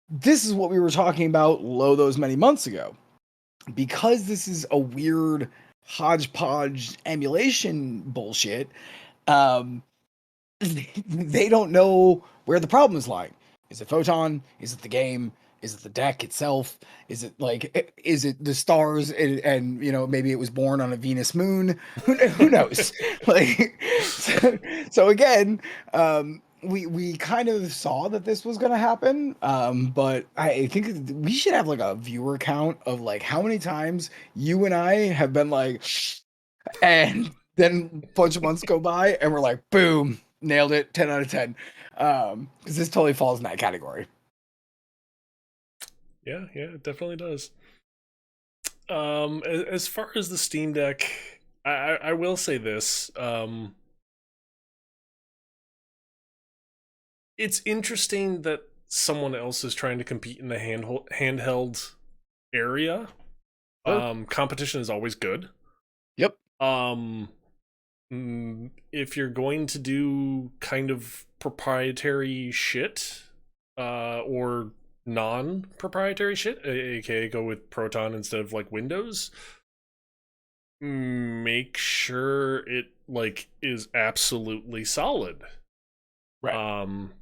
this is what we were talking about low those many months ago. Because this is a weird hodgepodge emulation bullshit, um, they don't know where the problem is lying. Is it Photon? Is it the game? Is it the deck itself? Is it the stars? And maybe it was born on a Venus moon. Who knows? Like, so again, we kind of saw that this was going to happen. But I think we should have like a viewer count of like how many times you and I have been like, and then a bunch of months go by and we're like, boom, nailed it, 10 out of 10. Because this totally falls in that category. Yeah. Yeah. It definitely does. As far as the Steam Deck, I will say this. It's interesting that someone else is trying to compete in the handheld area. Sure. Competition is always good. Yep. If you're going to do kind of proprietary shit, or non-proprietary shit, aka go with Proton instead of like Windows, make sure it like is absolutely solid. Right. Um,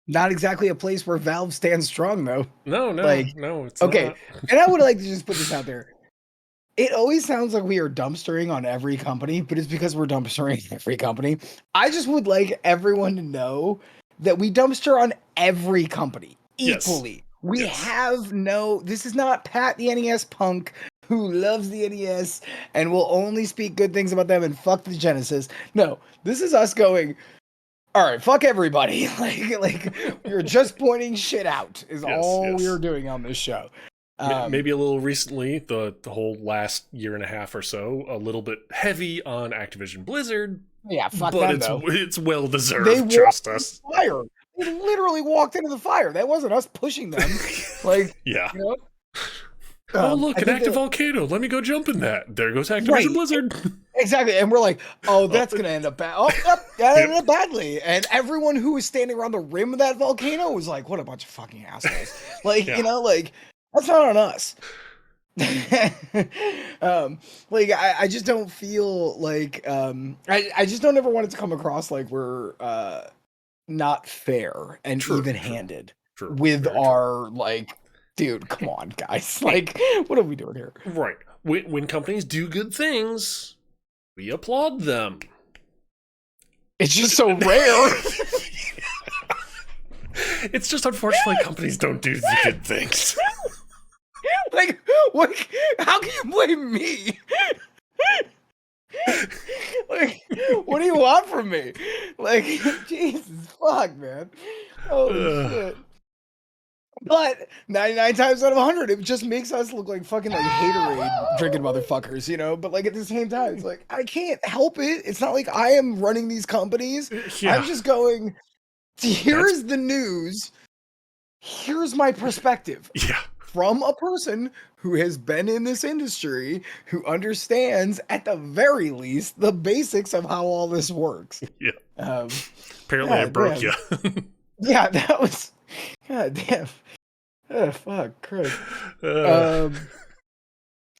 Not exactly a place where Valve stands strong, though. no, Like, it's okay. not. And I would like to just put this out there. It always sounds like we are dumpstering on every company, but it's because we're dumpstering every company. I just would like everyone to know that we dumpster on every company Yes. equally. We Yes. have this is not Pat the NES punk who loves the NES and will only speak good things about them and fuck the Genesis. No, this is us going, all right, fuck everybody. like we're just pointing shit out is Yes, all yes. we're doing on this show. Maybe a little recently, the whole last year and a half or so, a little bit heavy on Activision Blizzard, Yeah, fuck but them though. it's well They deserved. walked Trust into us. the fire. They literally walked into the fire. That wasn't us pushing them. Like, Yeah. you know. Oh look, I an think active that volcano. Let me go jump in that. There goes Activision right. Blizzard. Exactly, and we're like, oh, that's gonna end up bad. Oh, yep, that ended Yep. up badly. And everyone who was standing around the rim of that volcano was like, what a bunch of fucking assholes. Like, Yeah. like that's not on us. Like I just don't feel like I just don't ever want it to come across like we're not fair and True. even-handed True. with Very true. our like, dude, come on, guys. Like, what are we doing here? Right. When companies do good things, we applaud them. It's just so rare. It's just unfortunately companies don't do the good things. Like, what? How can you blame me? Like, what do you want from me? Like, Jesus fuck, man. Holy Ugh. shit. But 99 times out of 100, it just makes us look like fucking like haterade drinking motherfuckers, you know? But like at the same time, it's like I can't help it. It's not like I am running these companies. Yeah. I'm just going, here's the news. Here's my perspective Yeah. from a person who has been in this industry, who understands at the very least the basics of how all this works. Yeah. Um, Apparently I broke you. yeah, that was, god damn. Oh, fuck, Chris. Uh,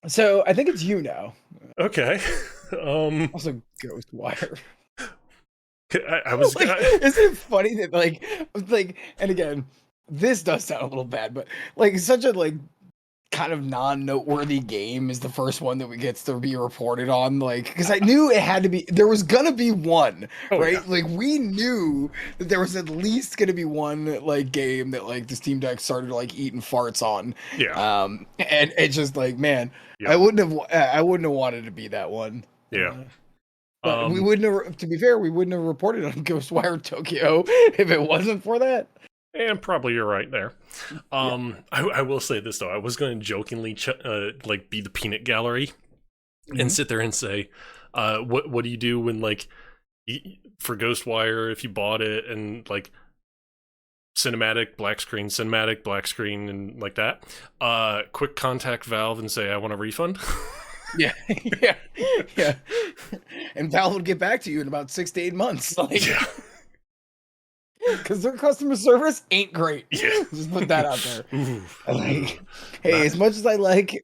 So I think it's you now. okay. Also, Ghostwire. I was. Like, isn't it funny that like, and again, this does sound a little bad, but like such a like kind of non-noteworthy game is the first one that we gets to be reported on, like, because I knew it had to be, there was gonna be one, right? Yeah. Like we knew that there was at least gonna be one like game that like the Steam Deck started like eating farts on. Yeah. And it's just like, man, Yeah. I wouldn't have wanted to be that one. Yeah. But we wouldn't have, to be fair, we wouldn't have reported on Ghostwire Tokyo if it wasn't for that. And probably you're right there. I will say this though. I was going to jokingly like be the peanut gallery and sit there and say, what do you do when like for Ghostwire if you bought it and like cinematic black screen and like that, quick contact Valve and say I want a refund. Yeah. And Valve would get back to you in about 6 to 8 months. Like, Yeah. Because their customer service ain't great. Yeah. Just put that out there. Ooh. Like, hey, as much as I like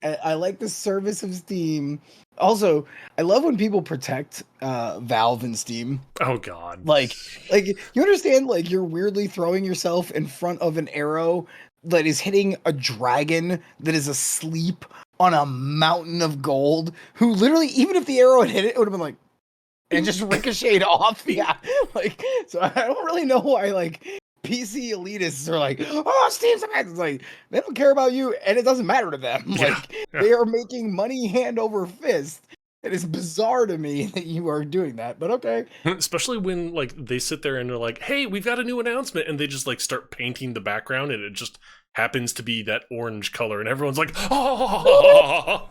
the service of Steam. Also, I love when people protect Valve and Steam. Oh God. Like you understand, like you're weirdly throwing yourself in front of an arrow that is hitting a dragon that is asleep on a mountain of gold, who literally, even if the arrow had hit it, it would have been like, and just ricocheted off. Yeah. Like, so I don't really know why like PC elitists are like, oh, Steam's amazing. It's like, they don't care about you and it doesn't matter to them. Yeah. Like, they are making money hand over fist. It is bizarre to me that you are doing that, but okay. Especially when like they sit there and they're like, "Hey, we've got a new announcement," and they just like start painting the background, and it just happens to be that orange color, and everyone's like, "Oh,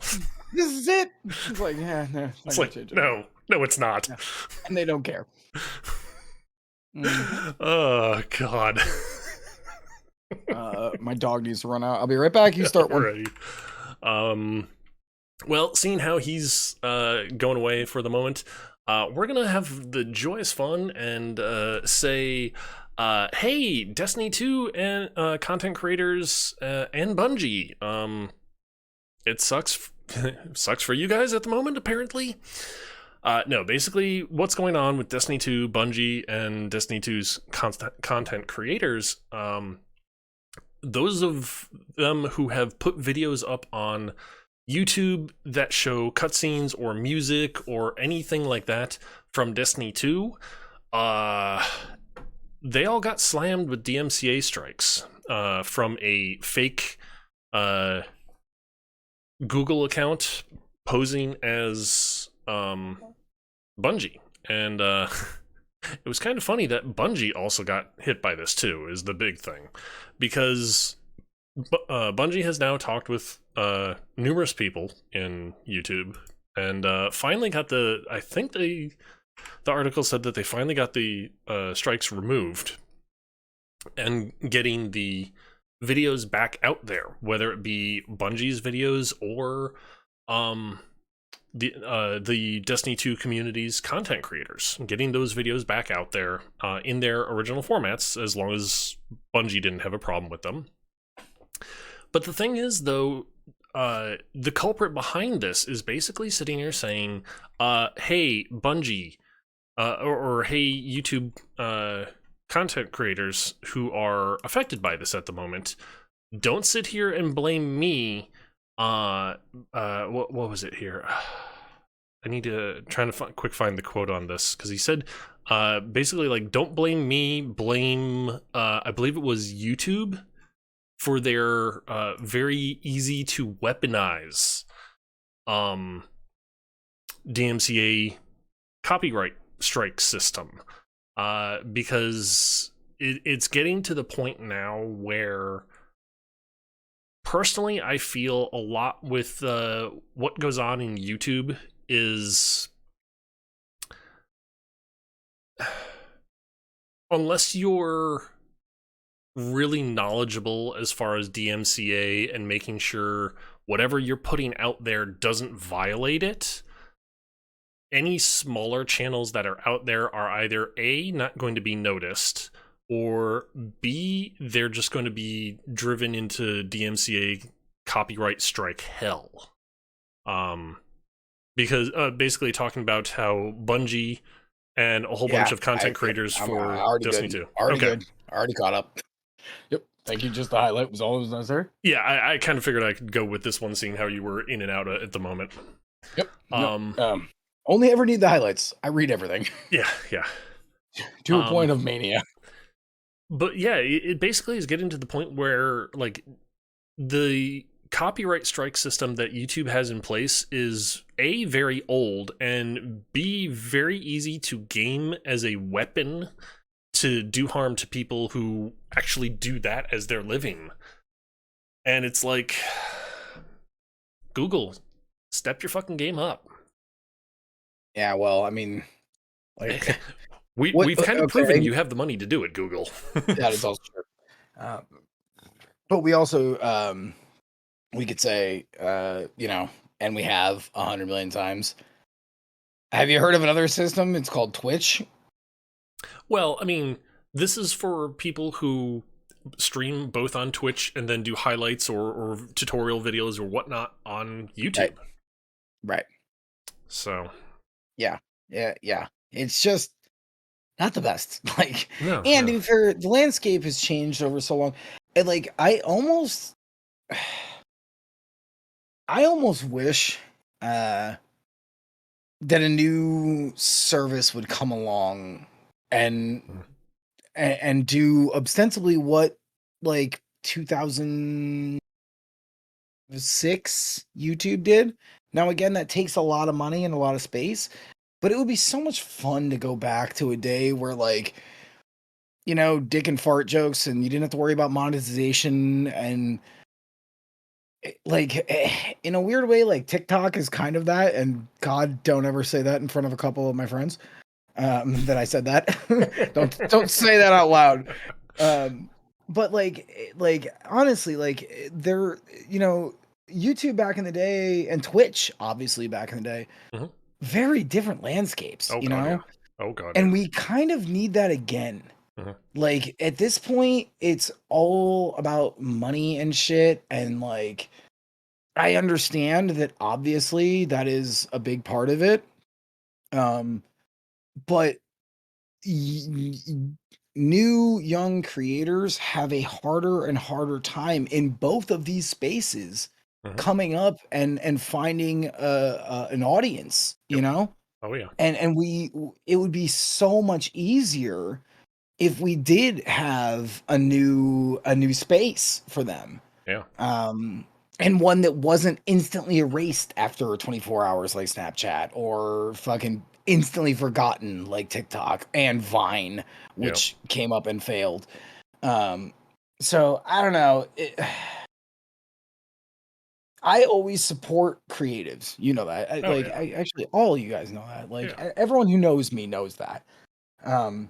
This is it." It's like, yeah, no. it's like, no, it's not. No. And they don't care. Oh God. My dog needs to run out. I'll be right back. You start one. Alrighty. Well, seeing how he's going away for the moment, we're gonna have the joyous fun and say, hey, Destiny 2 and content creators and Bungie. It sucks. Sucks for you guys at the moment, apparently. No, basically, what's going on with Destiny 2, Bungie, and Destiny 2's content creators, those of them who have put videos up on YouTube that show cutscenes or music or anything like that from Destiny 2, they all got slammed with DMCA strikes from a fake Google account posing as Bungie. And it was kind of funny that Bungie also got hit by this too, is the big thing. Because Bungie has now talked with numerous people in YouTube, and finally got the. I think the article said that they finally got the strikes removed, and getting the videos back out there, whether it be Bungie's videos or um, the Destiny 2 community's content creators, getting those videos back out there in their original formats, as long as Bungie didn't have a problem with them. But the thing is, though, the culprit behind this is basically sitting here saying, hey, Bungie, or hey, YouTube content creators who are affected by this at the moment, don't sit here and blame me. What was it here? I need to try to find the quote on this, because he said, basically, like, don't blame me, blame, I believe it was YouTube, for their very easy to weaponize DMCA copyright strike system, because it's getting to the point now where, personally, I feel a lot with what goes on in YouTube is, unless you're really knowledgeable as far as DMCA and making sure whatever you're putting out there doesn't violate it, any smaller channels that are out there are either A, not going to be noticed, or B, they're just going to be driven into DMCA copyright strike hell. Because basically talking about how Bungie and a whole bunch of content creators for Destiny 2. Good. Already caught up. Yep. Thank you. Just the highlight was all that was necessary. Yeah, I kind of figured I could go with this one, seeing how you were in and out at the moment. Yep. Only ever need the highlights. I read everything. Yeah. To a point of mania. But yeah, it basically is getting to the point where, like, the copyright strike system that YouTube has in place is A, very old, and B, very easy to game as a weapon to do harm to people who actually do that as their living. And it's like, Google, step your fucking game up. Yeah, well, I mean, like, we've kind of proven you have the money to do it, Google. That is also true. But we also, we could say, and we have 100 million times. Have you heard of another system? It's called Twitch. Well, I mean, this is for people who stream both on Twitch and then do highlights or tutorial videos or whatnot on YouTube. Right. So. Yeah. It's just not the best. Like, no, and to be fair, the landscape has changed over so long. And like, I almost wish that a new service would come along and do ostensibly what, like, 2006 YouTube did. Now, again, that takes a lot of money and a lot of space, but it would be so much fun to go back to a day where, like, dick and fart jokes, and you didn't have to worry about monetization, and like, in a weird way, like, TikTok is kind of that, and God, don't ever say that in front of a couple of my friends. That I said that. don't say that out loud. But like honestly, like, there, YouTube back in the day and Twitch obviously back in the day, very different landscapes. Yeah. Oh god. And we kind of need that again. Like, at this point, it's all about money and shit, and like, I understand that obviously that is a big part of it. But new young creators have a harder and harder time in both of these spaces coming up and finding an audience, Oh yeah. And it would be so much easier if we did have a new space for them. Yeah. And one that wasn't instantly erased after 24 hours like Snapchat, or fucking instantly forgotten like TikTok and Vine, which came up and failed. So I don't know. I always support creatives. You know that. Oh yeah, I actually all you guys know that. Like yeah, everyone who knows me knows that. Um,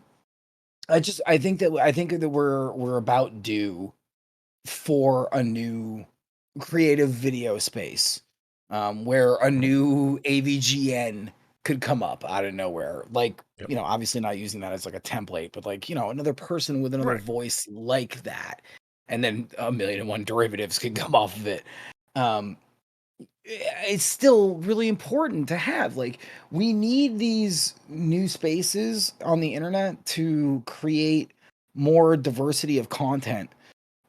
I think that we're about due for a new creative video space, where a mhm, new AVGN could come up out of nowhere. Like, yep, you know, obviously not using that as like a template, but like, you know, another person with another right, voice like that. And then a million and one derivatives could come off of it. Um, it's still really important to have. Like, we need these new spaces on the internet to create more diversity of content,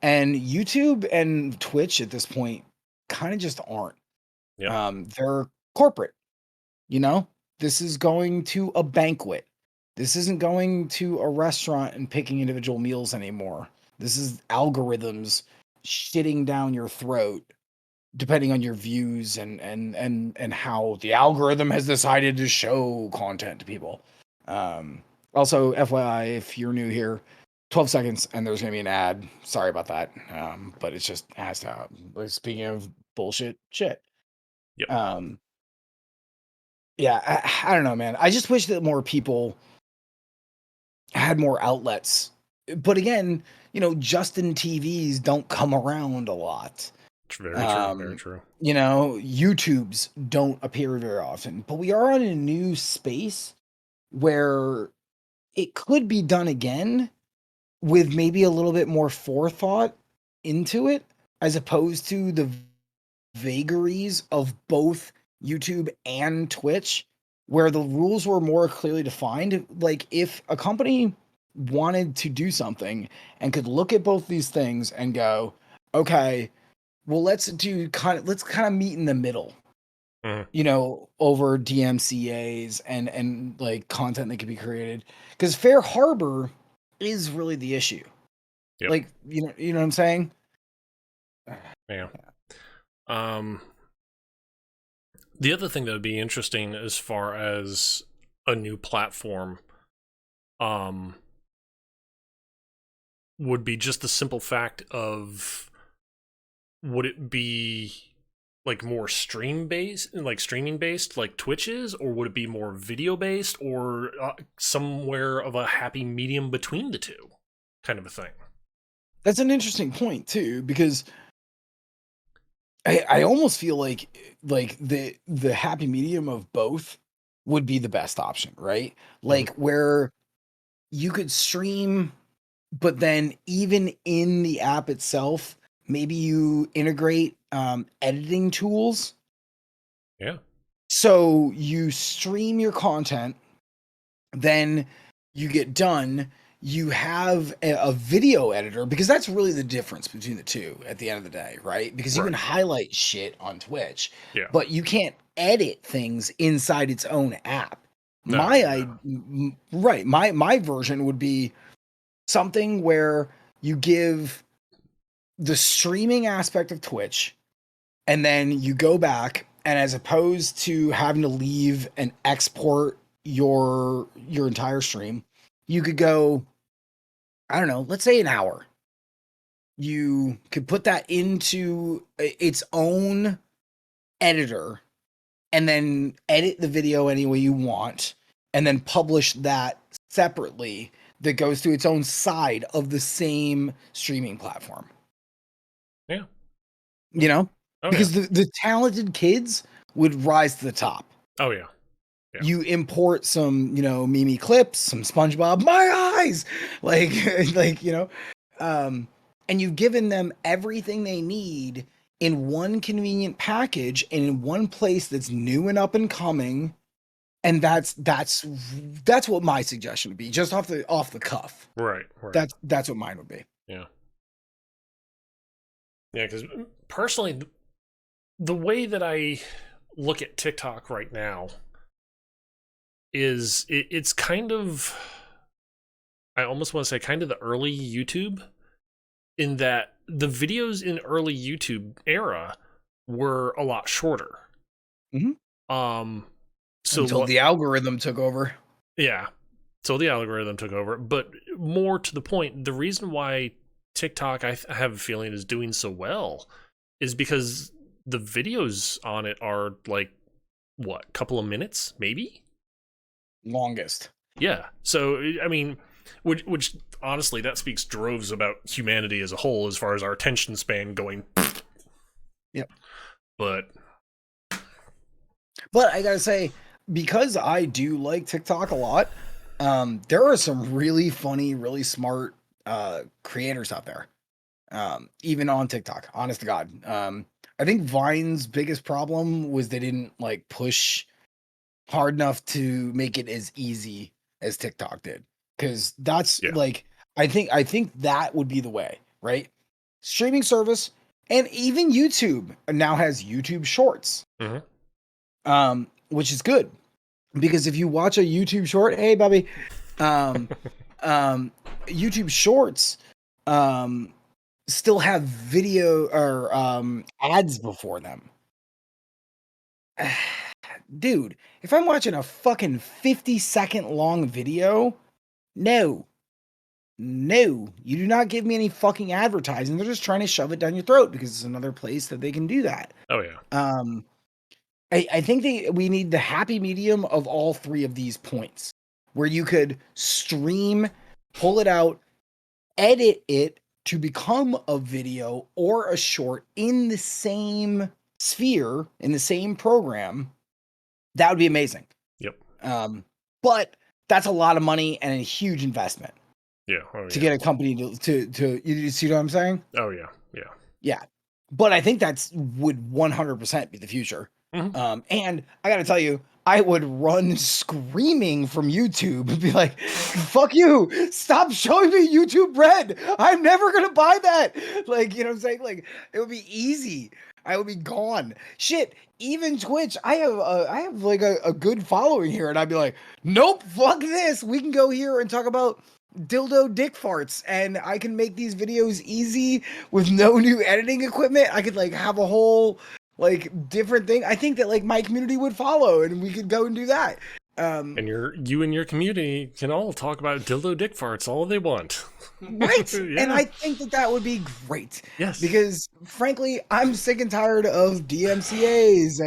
and YouTube and Twitch at this point kind of just aren't. yep, They're corporate, you know? This is going to a banquet. This isn't going to a restaurant and picking individual meals anymore. This is algorithms shitting down your throat depending on your views and how the algorithm has decided to show content to people. Um, Also, FYI, if you're new here, 12 seconds and there's gonna be an ad. Sorry about that, but it's just has to happen. Like, speaking of bullshit, shit. yep, Um, yeah, I don't know, man. I just wish that more people had more outlets. But again, you know, Justin TVs don't come around a lot. it's very true, very Um, true. you know, YouTubes don't appear very often, but we are in a new space where it could be done again with maybe a little bit more forethought into it, as opposed to the vagaries of both YouTube and Twitch, where the rules were more clearly defined. Like, if a company wanted to do something and could look at both these things and go, okay, well, let's kind of meet in the middle, Mhm, you know, over DMCA's and like content that could be created. Because Fair Harbor is really the issue. yep, Like, you know what I'm saying? yeah. Um, the other thing that would be interesting as far as a new platform, um, would be just the simple fact of, would it be like more stream based, like streaming based, like Twitch is, or would it be more video based, or somewhere of a happy medium between the two, kind of a thing? That's an interesting point too, because I almost feel like the happy medium of both would be the best option, right? Mhm. Like, where you could stream, but then even in the app itself, maybe you integrate editing tools. Yeah, So you stream your content, then you get done, you have a video editor, because that's really the difference between the two at the end of the day, right? Because you can right. highlight shit on Twitch, Yeah. but you can't edit things inside its own app. No, no. Right, my version would be something where you give the streaming aspect of Twitch, and then you go back, and as opposed to having to leave and export your entire stream, you could go, I don't know, let's say an hour. You could put that into its own editor and then edit the video any way you want, and then publish that separately, that goes to its own side of the same streaming platform. Yeah. You know? Oh yeah. Because the talented kids would rise to the top. Oh yeah. Yeah. You import some, you know, Mimi clips, some SpongeBob, my eyes, like, like, you know, um, and you've given them everything they need in one convenient package and in one place that's new and up and coming. And that's what my suggestion would be, just off the cuff. Right. Right. That's what mine would be. Yeah. Yeah. Because personally, the way that I look at TikTok right now is it's kind of, I almost want to say kind of the early YouTube, in that the videos in early YouTube era were a lot shorter. Mhm. Um, so Until what? the algorithm took over. Yeah. So the algorithm took over, but more to the point, the reason why TikTok, I have a feeling, is doing so well is because the videos on it are like what, couple of minutes, maybe? Longest. Yeah. So I mean, which honestly, that speaks droves about humanity as a whole, as far as our attention span going. Yep. But But I gotta say, because I do like TikTok a lot, there are some really funny, really smart creators out there. Even on TikTok, honest to God. I think Vine's biggest problem was they didn't like push hard enough to make it as easy as TikTok did. Cause that's yeah. like I think that would be the way, right? Streaming service and even YouTube now has YouTube shorts. Hmm. Which is good because if you watch a YouTube short, hey Bobby, um, YouTube shorts, um, still have video or ads before them. Dude, if I'm watching a fucking 50-second long video, no, no, you do not give me any fucking advertising. They're just trying to shove it down your throat because it's another place that they can do that. Oh yeah. Um, I think we need the happy medium of all three of these points where you could stream, pull it out, edit it to become a video or a short in the same sphere, in the same program. That would be amazing. Yep. But that's a lot of money and a huge investment Yeah. Oh to yeah. get a company to you see what I'm saying? Oh yeah. Yeah. Yeah. But I think that's would 100% be the future. Hmm. And I got to tell you, I would run screaming from YouTube and be like, fuck you. Stop showing me YouTube Red. I'm never going to buy that. Like, you know what I'm saying? Like, it would be easy. I would be gone. Shit. Even Twitch, I have like a good following here. And I'd be like, nope, fuck this. We can go here and talk about dildo dick farts. And I can make these videos easy with no new editing equipment. I could like have a whole like different thing. I think that like my community would follow and we could go and do that. And you and your community can all talk about dildo dick farts all they want. Right. Yeah. And I think that that would be great. Yes. Because frankly, I'm sick and tired of DMCAs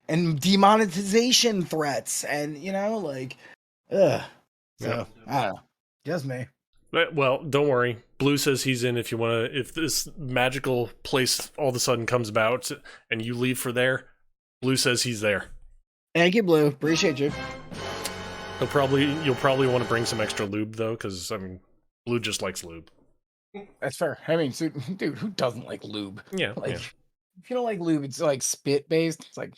and demonetization threats and you know like ugh. So, Yeah. I don't know. Just me. Well, don't worry. Blue says he's in if you want to. If this magical place all of a sudden comes about and you leave for there, Blue says he's there. Thank you, Blue. Appreciate you. You'll probably want to bring some extra lube though, because I mean, Blue just likes lube. That's fair. I mean, so, dude, who doesn't like lube? Yeah. Like, Yeah. if you don't like lube, it's like spit based. It's like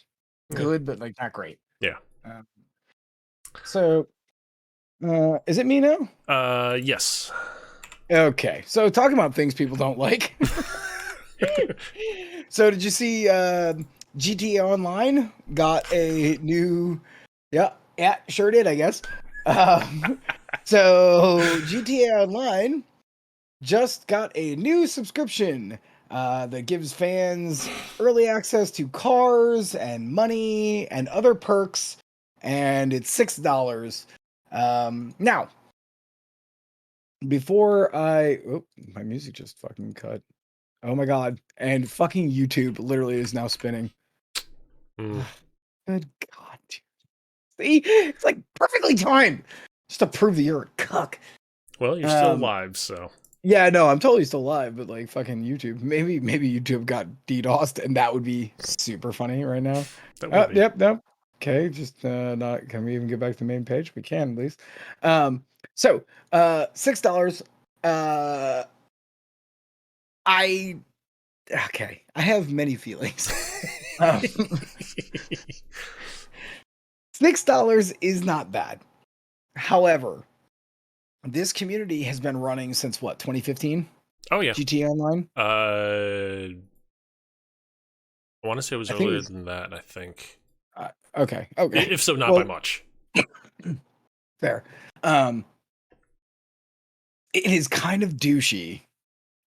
good, but like not great. Yeah. So, is it me now? Yes. Okay. So, talking about things people don't like. So, did you see GTA Online got a new? Yeah, sure did. I guess. So, GTA Online just got a new subscription that gives fans early access to cars and money and other perks, and it's $6. Now, before my music just fucking cut. Oh my god! And fucking YouTube literally is now spinning. Mm. Good god! See, it's like perfectly timed just to prove that you're a cuck. Well, you're still alive, so. Yeah, no, I'm totally still alive, but like fucking YouTube. Maybe YouTube got DDoSed and that would be super funny right now. That would be. Yep, no. Okay, just not can we even get back to the main page? We can at least. So $6. I have many feelings. $6 is not bad. However, this community has been running since what, 2015? Oh yeah. GTA Online? I want to say it was earlier than that, I think. Okay. If so, not by much. Fair. It is kind of douchey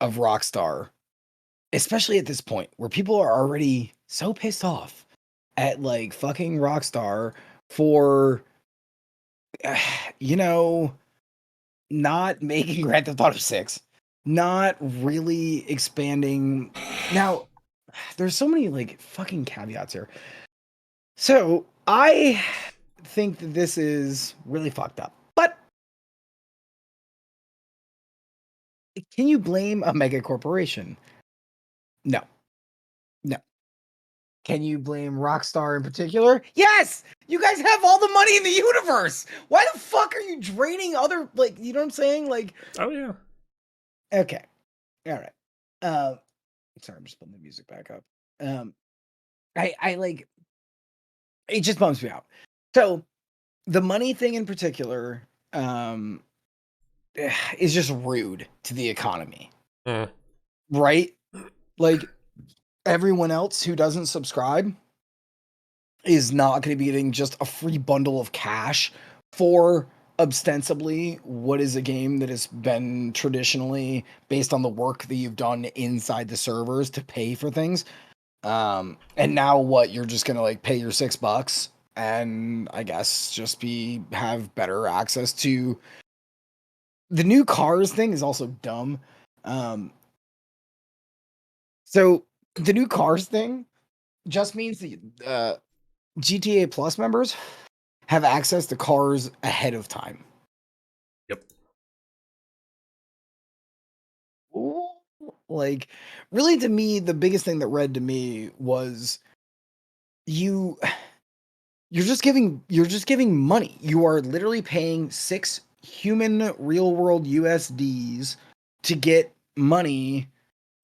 of Rockstar, especially at this point where people are already so pissed off at like fucking Rockstar for not making Grand Theft Auto 6, not really expanding. Now, there's so many like fucking caveats here. So I think that this is really fucked up. But can you blame a mega corporation? No. No. Can you blame Rockstar in particular? Yes! You guys have all the money in the universe. Why the fuck are you draining other, like, you know what I'm saying? Like, Oh yeah. okay. All right. Uh sorry, I'm just putting the music back up. Um I like it just bums me out. So the money thing in particular, is just rude to the economy, Mm. right? Like everyone else who doesn't subscribe is not going to be getting just a free bundle of cash for ostensibly what is a game that has been traditionally based on the work that you've done inside the servers to pay for things. And now what? You're just gonna like pay your $6 and I guess just have better access to the new cars thing is also dumb. Um, so the new cars thing just means that GTA Plus members have access to cars ahead of time. Yep. Ooh, like, really, to me, the biggest thing that read to me was you. You're just giving money. You are literally paying 6 human real world USDs to get money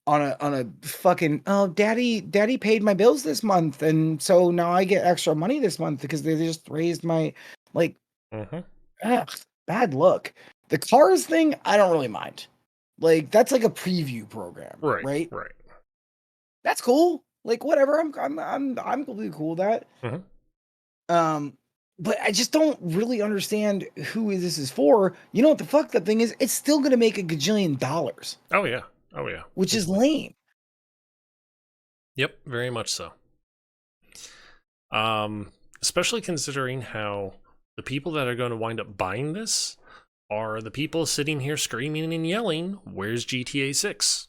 on a fucking daddy paid my bills this month and so now I get extra money this month because they just raised my like Mm-hmm. ugh, bad look. The cars thing, I don't really mind. Like that's like a preview program, Right. right? Right. That's cool. Like whatever. I'm completely cool with that. Mm-hmm. Um, but I just don't really understand who this is for. You know what the fuck that thing is? It's still gonna make $1 gajillion, Oh yeah. Oh yeah. which is Easily. lame. Yep. Very much so. Especially considering how the people that are going to wind up buying this are the people sitting here screaming and yelling, "Where's GTA 6?"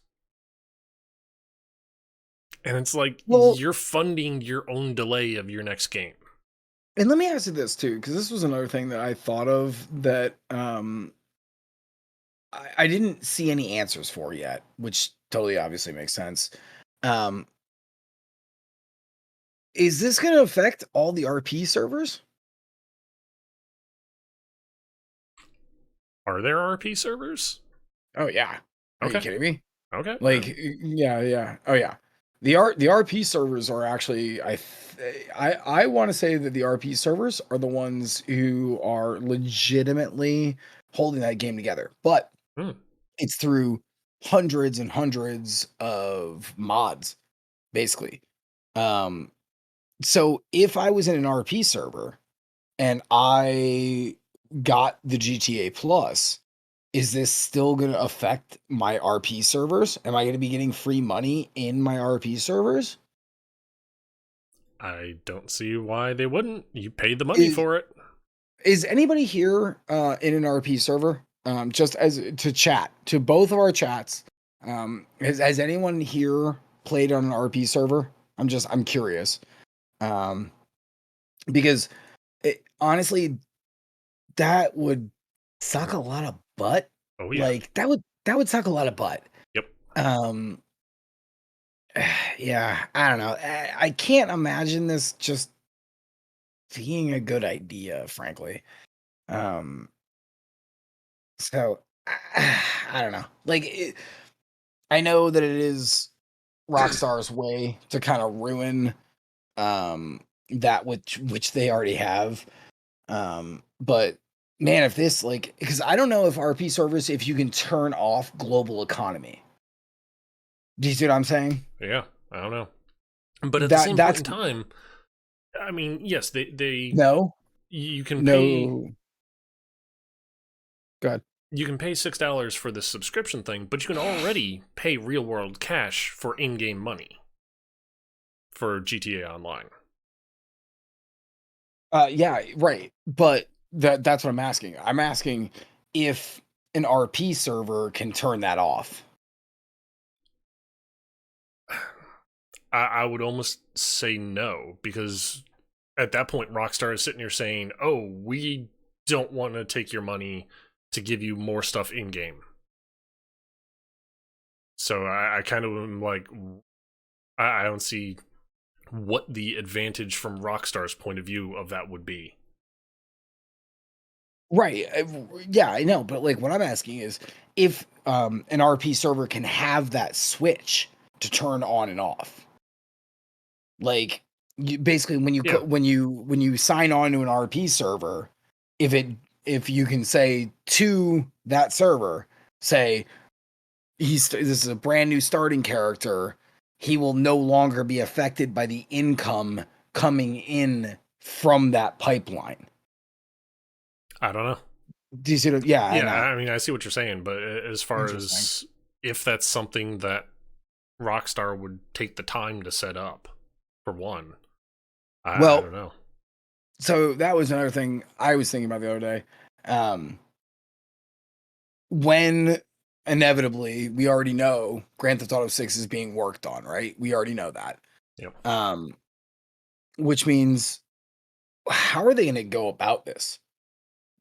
And it's like Well, you're funding your own delay of your next game. and let me ask you this too, because this was another thing that I thought of that I didn't see any answers for yet, which totally obviously makes sense. Um, is this going to affect all the RP servers? Are there RP servers? Oh yeah, are you Okay. kidding me? Okay. Like yeah, yeah, oh yeah. The RP servers are actually I want to say that the RP servers are the ones who are legitimately holding that game together, but Hmm. it's through hundreds and hundreds of mods, basically. Um, so if I was in an RP server and I got the GTA Plus, is this still going to affect my RP servers? Am I going to be getting free money in my RP servers? I don't see why they wouldn't. You pay the money Is for it. is anybody here in an RP server? Just as to chat to both of our chats. Has anyone here played on an RP server? I'm curious. Um, because honestly, that would suck a lot of butt. Oh yeah. Like that would suck a lot of butt. Yep. Um, yeah, I don't know. I can't imagine this just being a good idea, frankly. Um, so I don't know. I know that it is Rockstar's way to kind of ruin that which they already have. But man, if this like because I don't know if RP servers if you can turn off global economy. Do you see what I'm saying? Yeah. I don't know. But at the That same point that's in time, I mean, yes, they no, you can pay no. God. $6 for this subscription thing, but you can already pay real world cash for in-game money for GTA Online. Yeah, right. But that's what I'm asking. I'm asking if an RP server can turn that off. I would almost say no, because at that point, Rockstar is sitting here saying, "Oh, we don't want to take your money to give you more stuff in game." So I kind of am like, I don't see what the advantage from Rockstar's point of view of that would be. Right. Yeah, I know. But like what I'm asking is if an RP server can have that switch to turn on and off. Like basically when you Yeah, when you sign on to an RP server, if it if you can say to that server, say this is a brand new starting character, he will no longer be affected by the income coming in from that pipeline. I don't know. Do you see what? Yeah, I Yeah, know. I mean, I see what you're saying, but as far Interesting. as if that's something that Rockstar would take the time to set up, for one, I Well, don't know. so that was another thing I was thinking about the other day. Um, when inevitably we already know Grand Theft Auto 6 is being worked on, right? We already know that. Yep. Um, which means how are they going to go about this?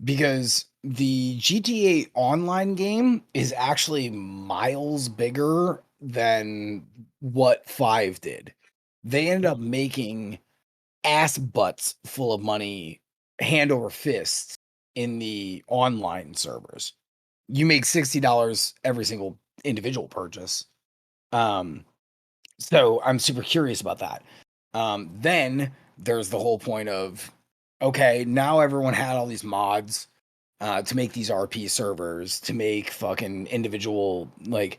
Because the GTA Online game is actually miles bigger than what 5 did. They ended up making ass butts full of money hand over fist in the online servers. You make $60 every single individual purchase. Um, so I'm super curious about that. Then there's the whole point of okay, now everyone had all these mods to make these RP servers, to make fucking individual like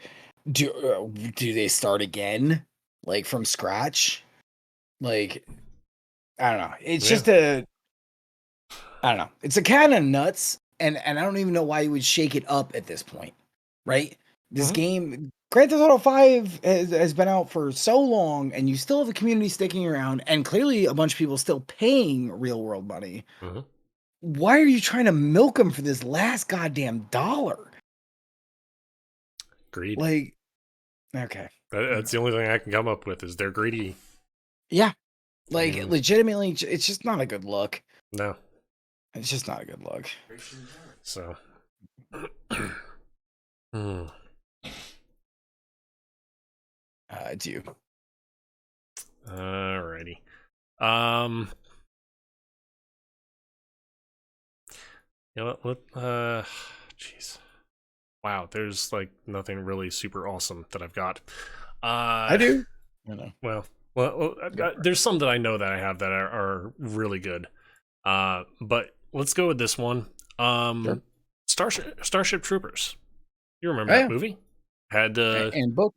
do they start again like from scratch? Like I don't know. It's Yeah. just a I don't know. It's a kind of nuts, and I don't even know why you would shake it up at this point, right? This Hmm. game, Grand Theft Auto 5, has been out for so long, and you still have a community sticking around, and clearly a bunch of people still paying real world money. Hmm. Why are you trying to milk them for this last goddamn dollar? Greed. Like, okay, That's the only thing I can come up with is they're greedy. yeah, like And legitimately, it's just not a good look. no. It's just not a good look. So. Hmm. It's you. Alrighty. Um. You know what? Jeez. Wow. There's like nothing really super awesome that I've got. I Uh. do. You know, go for it. There's some that I know that I have that are really good. But let's go with this one. Sure. Starship Troopers. You remember Oh that yeah, movie? Had and book.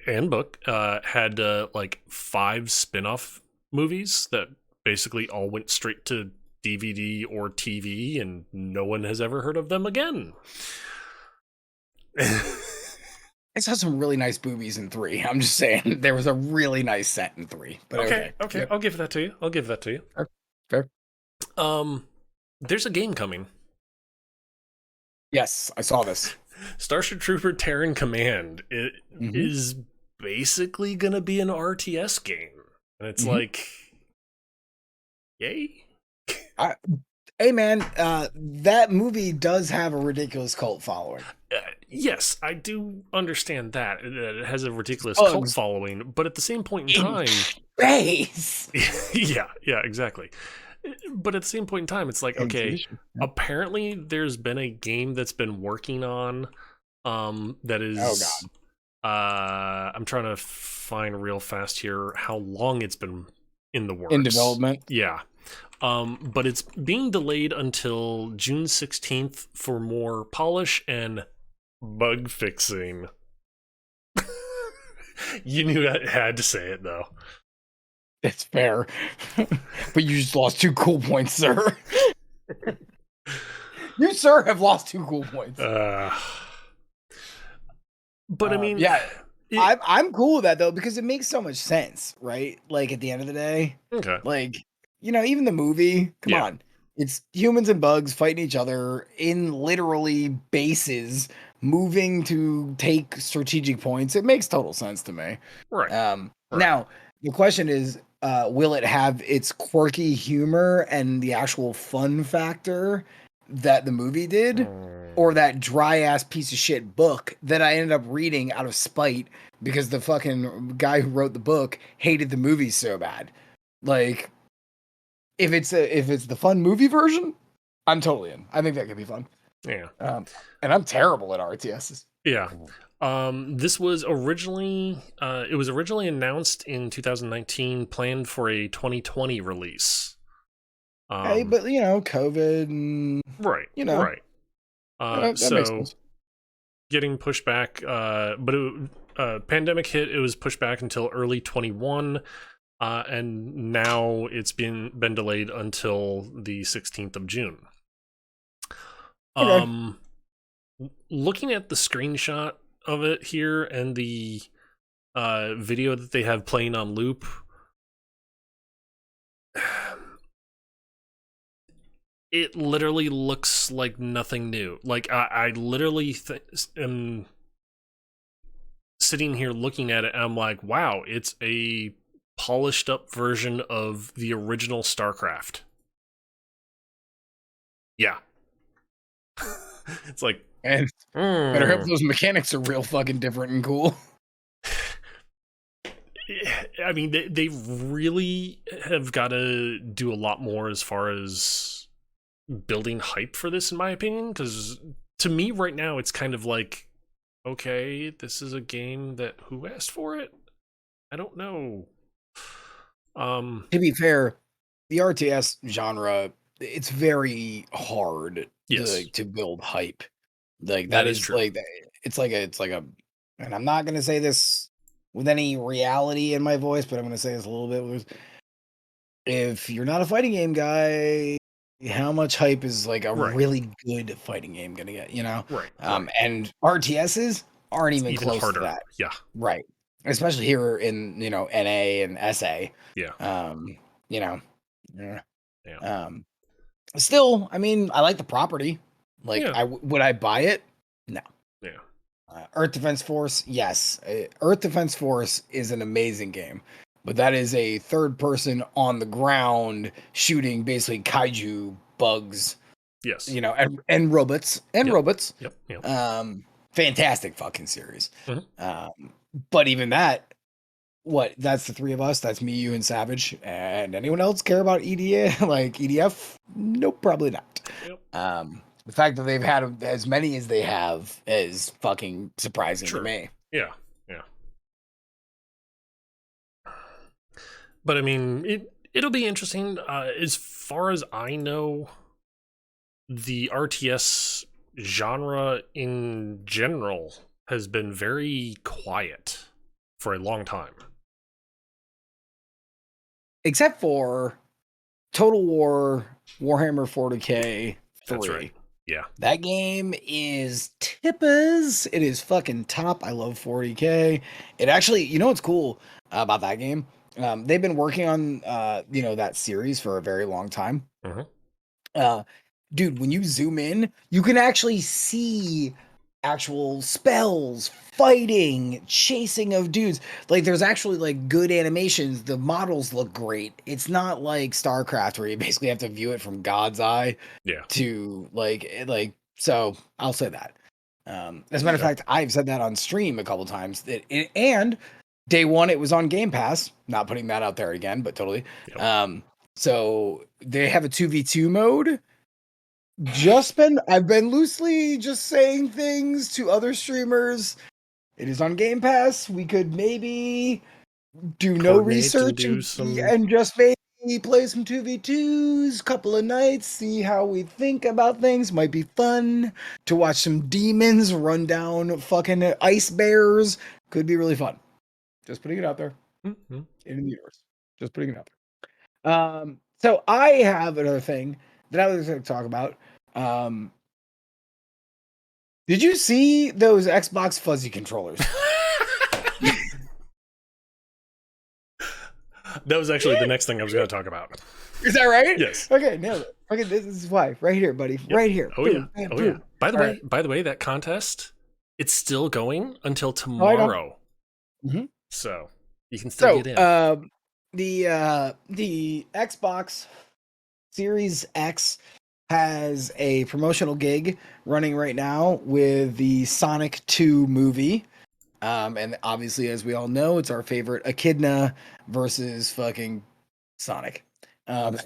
and book had like 5 spin-off movies that basically all went straight to DVD or TV, and no one has ever heard of them again. I saw some really nice boobies in 3. I'm just saying there was a really nice set in 3. But Okay, okay. okay, Yep. I'll give that to you. I'll give that to you. Fair. Fair. Um, there's a game coming. Yes, I saw this. Starship Trooper Terran Command. It Hmm. is basically gonna be an RTS game, and it's Hmm. like, yay. I, hey man, that movie does have a ridiculous cult following. Yes, I do understand that it has a ridiculous cult Bugs following, but at the same point in in time, space. yeah, exactly. But at the same point in time, it's like, okay, Exhibition. Yep. apparently there's been a game that's been working on, that Oh is, god. I'm trying to find real fast here how long it's been in the In works. development. Yeah. But it's being delayed until June 16th for more polish and bug fixing. You knew I had to say it though. It's fair. But you just lost 2 cool points, sir. You, sir, have lost 2 cool points. Uh, but I mean, Yeah, it, I'm cool with that though because it makes so much sense, right? Like at the end of the day, okay, like even the movie, come yeah, on. It's humans and bugs fighting each other in literally bases moving to take strategic points. It makes total sense to me. right. Correct. Now, the question is, will it have its quirky humor and the actual fun factor that the movie did? Or that dry ass piece of shit book that I ended up reading out of spite because the fucking guy who wrote the book hated the movie so bad. Like, if it's the fun movie version, I'm totally in. I think that could be fun. Yeah. And I'm terrible at RTSs. Yeah. This was originally it was originally announced in 2019, planned for a 2020 release. Hey, but you know, COVID and Right. you know, Right. that makes So sense. getting pushed back, but pandemic hit, it was pushed back until early 21, and now it's been delayed until the 16th of June. Okay. Looking at the screenshot of it here and the video that they have playing on loop, it literally looks like nothing new. Like I literally am sitting here looking at it and I'm like, wow, it's a polished up version of the original StarCraft. Yeah. It's like, And better hope those mechanics are real fucking different and cool. I mean, they really have got to do a lot more as far as building hype for this, in my opinion, because to me right now it's kind of like, okay, this is a game that who asked for it? I don't know. To be fair, the RTS genre, it's very hard Yes, to build hype. Like that that is is true. like it's like a and I'm not gonna say this with any reality in my voice, but I'm gonna say this a little bit with if you're not a fighting game guy, how much hype is like a Right, really good fighting game gonna get, you know? right, right. And RTSs aren't It's even even close to harder. that. Yeah, Right. Especially here in, you know, NA and SA. yeah, Um, you know, yeah. yeah, Um, still, I mean, I like the property. Like, yeah, would I buy it? No. yeah. Earth Defense Force, yes. Earth Defense Force is an amazing game, but that is a third person on the ground shooting basically kaiju bugs, Yes. you know, and robots and Yep. robots. Yep. Yep. Fantastic fucking series. Mhm. But even that, what? That's the three of us. That's me, you, and Savage. And anyone else care about EDA like EDF? Nope, probably not. Yep. The fact that they've had as many as they have is fucking surprising to True. me. Yeah. Yeah. But I mean, it'll be interesting. As far as I know, the RTS genre in general has been very quiet for a long time. Except for Total War Warhammer 40K 3. That's right. Yeah. That game is tippers. It is fucking top. I love 40K. It actually, you know what's cool about that game? They've been working on you know, that series for a very long time. Mm-hmm. Dude, when you zoom in, you can actually see actual spells, fighting, chasing of dudes. Like there's actually like good animations. The models look great. It's not like StarCraft where you basically have to view it from God's eye Yeah. to like so I'll say that. As a matter of Okay. fact, I've said that on stream a couple times and day one it was on Game Pass. Not putting that out there again, but totally. Yep. So they have a 2v2 mode. I've been loosely just saying things to other streamers. It is on Game Pass. We could maybe do no Coordinate and research do and, some. and just maybe play some 2v2s, couple of nights, see how we think about things. Might be fun to watch some demons run down fucking ice bears. Could be really fun. Just putting it out there Mm-hmm. in the universe. Just putting it out there. So I have another thing that I was going to talk about. Did you see those Xbox fuzzy controllers? That was actually the next thing I was going to talk about. Is that right? Yes. Okay, nailed it. Okay, this is why. Right here, buddy. Yep. Right here. Oh Boom, yeah. bam, Oh boom. yeah. By the All way, right. that contest, it's still going until Oh, I know. tomorrow. Mhm. So, You can still So, get in. the Xbox Series X has a promotional gig running right now with the Sonic 2 movie. And obviously, as we all know, it's our favorite Echidna versus fucking Sonic. Um,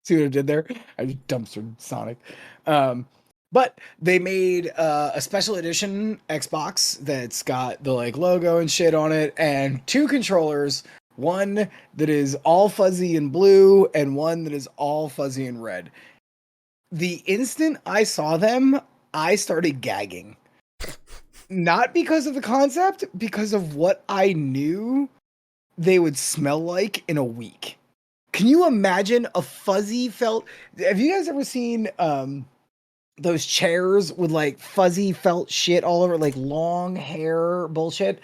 See what I did there? I just dumpstered Sonic. Um, but they made a special edition Xbox that's got the like logo and shit on it, and two controllers. One that is all fuzzy and blue, and one that is all fuzzy and red. The instant I saw them, I started gagging. Not because of the concept, because of what I knew they would smell like in a week. Can you imagine a fuzzy felt? Have you guys ever seen those chairs with like fuzzy felt shit all over, like long hair bullshit?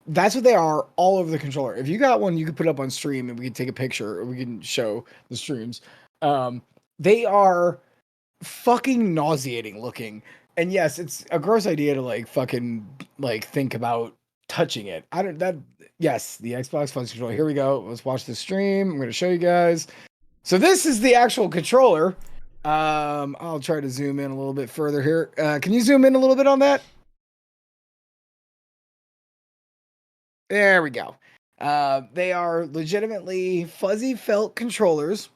That's what they are all over the controller. If you got one, you could put it up on stream and we can take a picture or we can show the streams. They are fucking nauseating looking. And yes, it's a gross idea to like fucking like think about touching it. I don't that yes, the Xbox Fuzz controller. Here we go. Let's watch the stream. I'm gonna show you guys. So this is the actual controller. I'll try to zoom in a little bit further here. Can you zoom in a little bit on that? There we go. They are legitimately fuzzy felt controllers.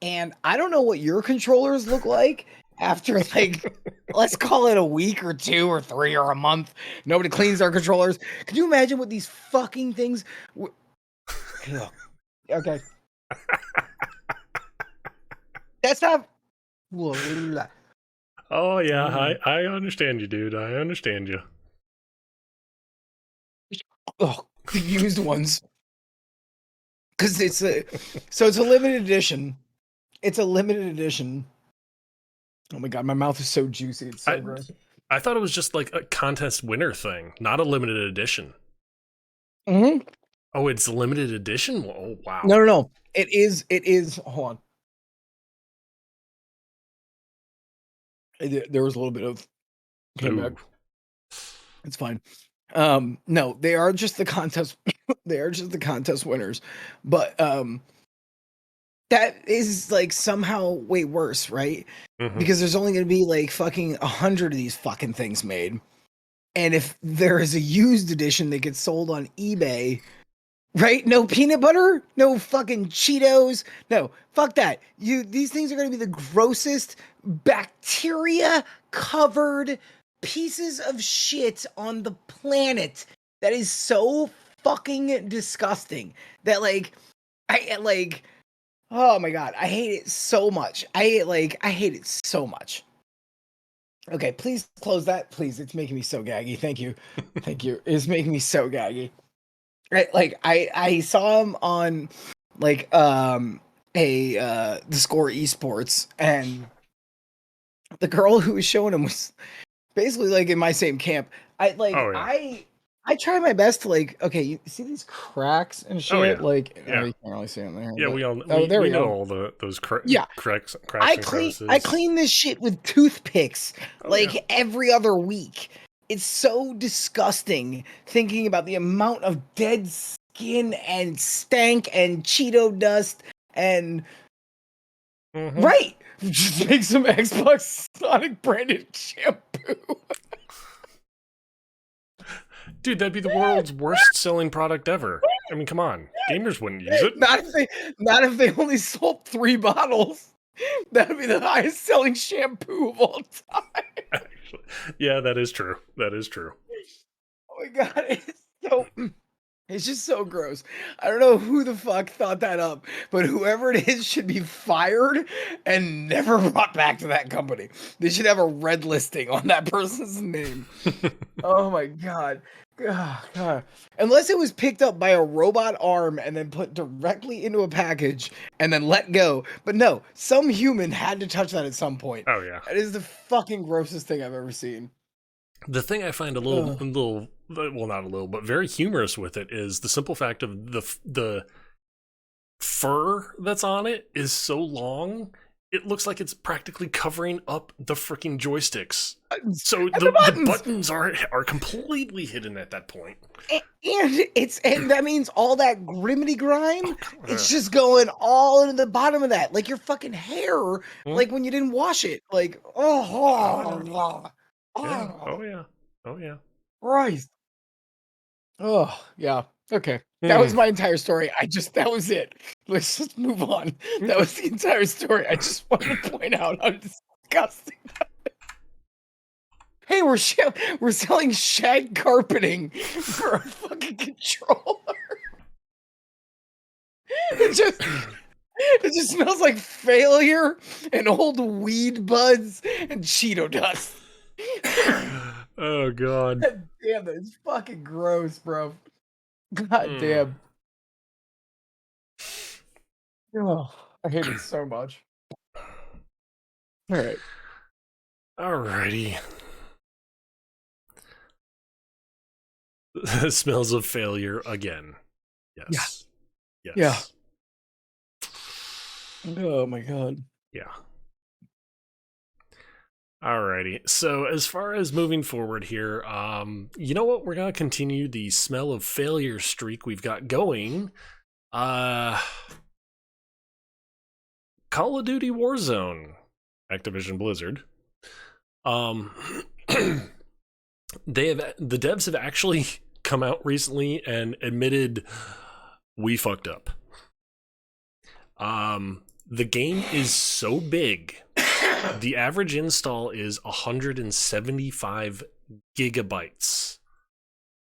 And I don't know what your controllers look like after like let's call it a week or two or three or a month. Nobody cleans their controllers. Could you imagine what these fucking things okay. That's not Oh yeah, I understand you, dude. I understand you. oh, the used ones. Cause it's a limited edition. It's a limited edition. Oh my god, my mouth is so juicy. It's so gross. I thought it was just like a contest winner thing, not a limited edition. Mm-hmm. Oh, it's limited edition? Oh, wow. No. It is. Hold on. There was a little bit of came back. It's fine. No, they are just the contest. They are just the contest winners, but that is like somehow way worse, right? Mm-hmm. Because there's only going to be like fucking 100 of these fucking things made, and if there is a used edition that gets sold on eBay. Right? No peanut butter, no fucking Cheetos. No, fuck that. These things are going to be the grossest bacteria covered pieces of shit on the planet. That is so fucking disgusting. That I like oh my god, I hate it so much. I hate it so much. Okay, please close that. Please. It's making me so gaggy. Thank you. Thank you. It's making me so gaggy. Right, like I saw him on like the Score Esports, and the girl who was showing him was basically like in my same camp. I try my best to like okay, you see these cracks and shit. Oh, yeah. like Yeah. you can't really see them there. Yeah, but, we know all those cracks and crevices. I clean this shit with toothpicks Yeah. every other week. It's so disgusting thinking about the amount of dead skin and stank and Cheeto dust and right. Just make some Xbox Sonic branded shampoo. Dude, that'd be the world's worst selling product ever. I mean, come on. Gamers wouldn't use it. Not if they only sold 3 bottles. That would be the highest selling shampoo of all time. Actually, yeah, that is true. That is true. Oh my god, it's just so gross. I don't know who the fuck thought that up, but whoever it is should be fired and never brought back to that company. They should have a red listing on that person's name. Oh my god. God. Unless it was picked up by a robot arm and then put directly into a package and then let go. But no, some human had to touch that at some point. Oh yeah. That is the fucking grossest thing I've ever seen. The thing I find a little, well, not a little, but very humorous with it is the simple fact of the fur that's on it is so long. it looks like it's practically covering up the freaking joysticks. So And the buttons are completely hidden at that point. And that means all that grimity grime, it's just going all into the bottom of that, like your fucking hair, like when you didn't wash it, like Yeah. Oh yeah. Oh yeah. Christ. Oh yeah. Okay. That was my entire story. That was it. Let's just move on. That was the entire story. I just wanted to point out how disgusting. Hey, we're selling shag carpeting for a fucking controller. It just smells like failure and old weed buds and Cheeto dust. Oh god. God damn, that's fucking gross, bro. God damn. Oh, I hate it so much. All right. Alrighty. Smells of failure again. Yes. Yeah. Yes. Yeah. Oh my god. Yeah. Alrighty. So as far as moving forward here, you know what? We're gonna continue the smell of failure streak we've got going. Call of Duty Warzone, Activision Blizzard. The devs have actually come out recently and admitted we fucked up. The game is so big. The average install is 175 gigabytes.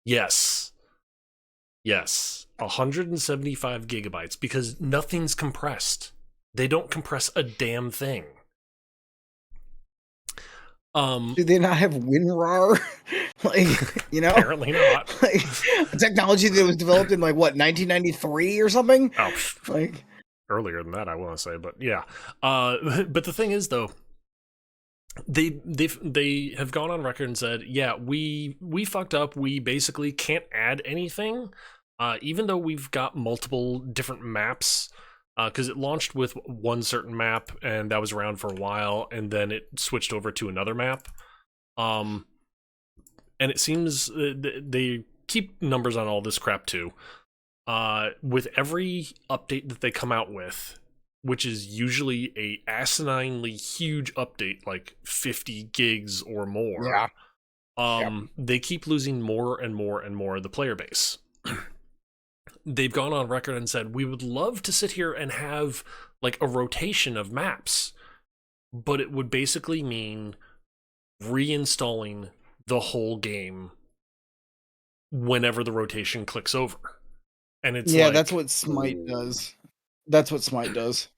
Yes. 175 gigabytes because nothing's compressed. They don't compress a damn thing. Do they not have WinRAR? Apparently not. Like technology that was developed in 1993 or something? Oh, like earlier than that, I want to say, but yeah. But the thing is, though, they have gone on record and said, yeah, we fucked up. We basically can't add anything, even though we've got multiple different maps. Because it launched with one certain map, and that was around for a while, and then it switched over to another map. And it seems they keep numbers on all this crap too. With every update that they come out with, which is usually a asinine huge update, like 50 gigs or more, they keep losing more and more and more of the player base. They've gone on record and said, we would love to sit here and have a rotation of maps, but it would basically mean reinstalling the whole game whenever the rotation clicks over. And it's that's what Smite does. That's what Smite does.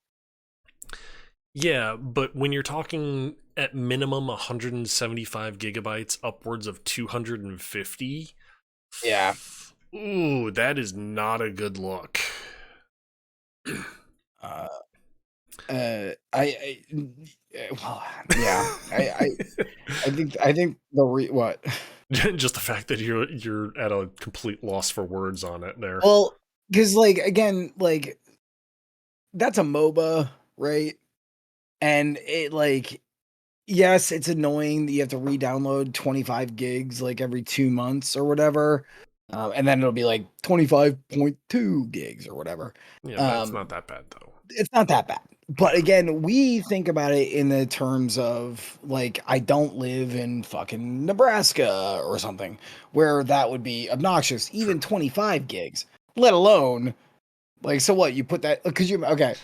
Yeah, but when you're talking at minimum 175 gigabytes, upwards of 250. Yeah. Ooh, that is not a good look. I think what? Just the fact that you're at a complete loss for words on it there. Well, because again, that's a MOBA, right? And it yes, it's annoying that you have to re-download 25 gigs every 2 months or whatever. And then it'll be 25.2 gigs or whatever. Yeah, that's not that bad though. It's not that bad. But again, we think about it in the terms of I don't live in fucking Nebraska or something where that would be obnoxious. Even 25 gigs, let alone so what? You put that because okay.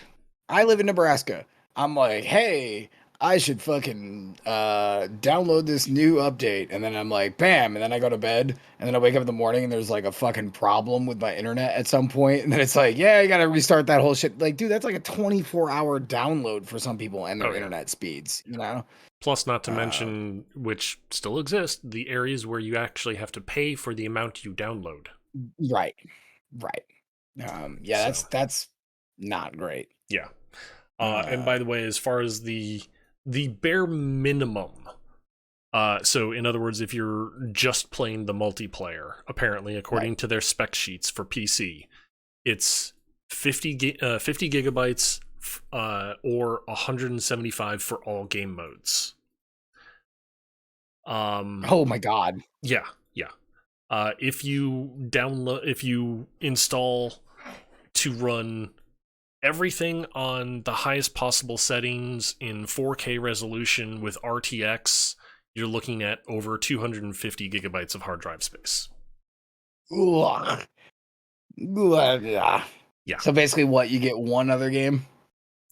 I live in Nebraska. I'm like, hey, I should fucking download this new update. And then I'm like, bam. And then I go to bed. And then I wake up in the morning and there's a fucking problem with my internet at some point. And then it's yeah, you got to restart that whole shit. Dude, that's a 24-hour download for some people and their internet speeds, you know? Plus, not to mention, which still exist, the areas where you actually have to pay for the amount you download. Right. Yeah, so. That's not great. Yeah. And by the way, as far as the bare minimum, so in other words, if you're just playing the multiplayer, apparently according to their spec sheets for PC, it's 50 gigabytes or 175 for all game modes. Oh my god. Yeah, yeah. If you install to run everything on the highest possible settings in 4K resolution with RTX, you're looking at over 250 gigabytes of hard drive space. Ugh. Ugh. Yeah. So basically, what you get one other game,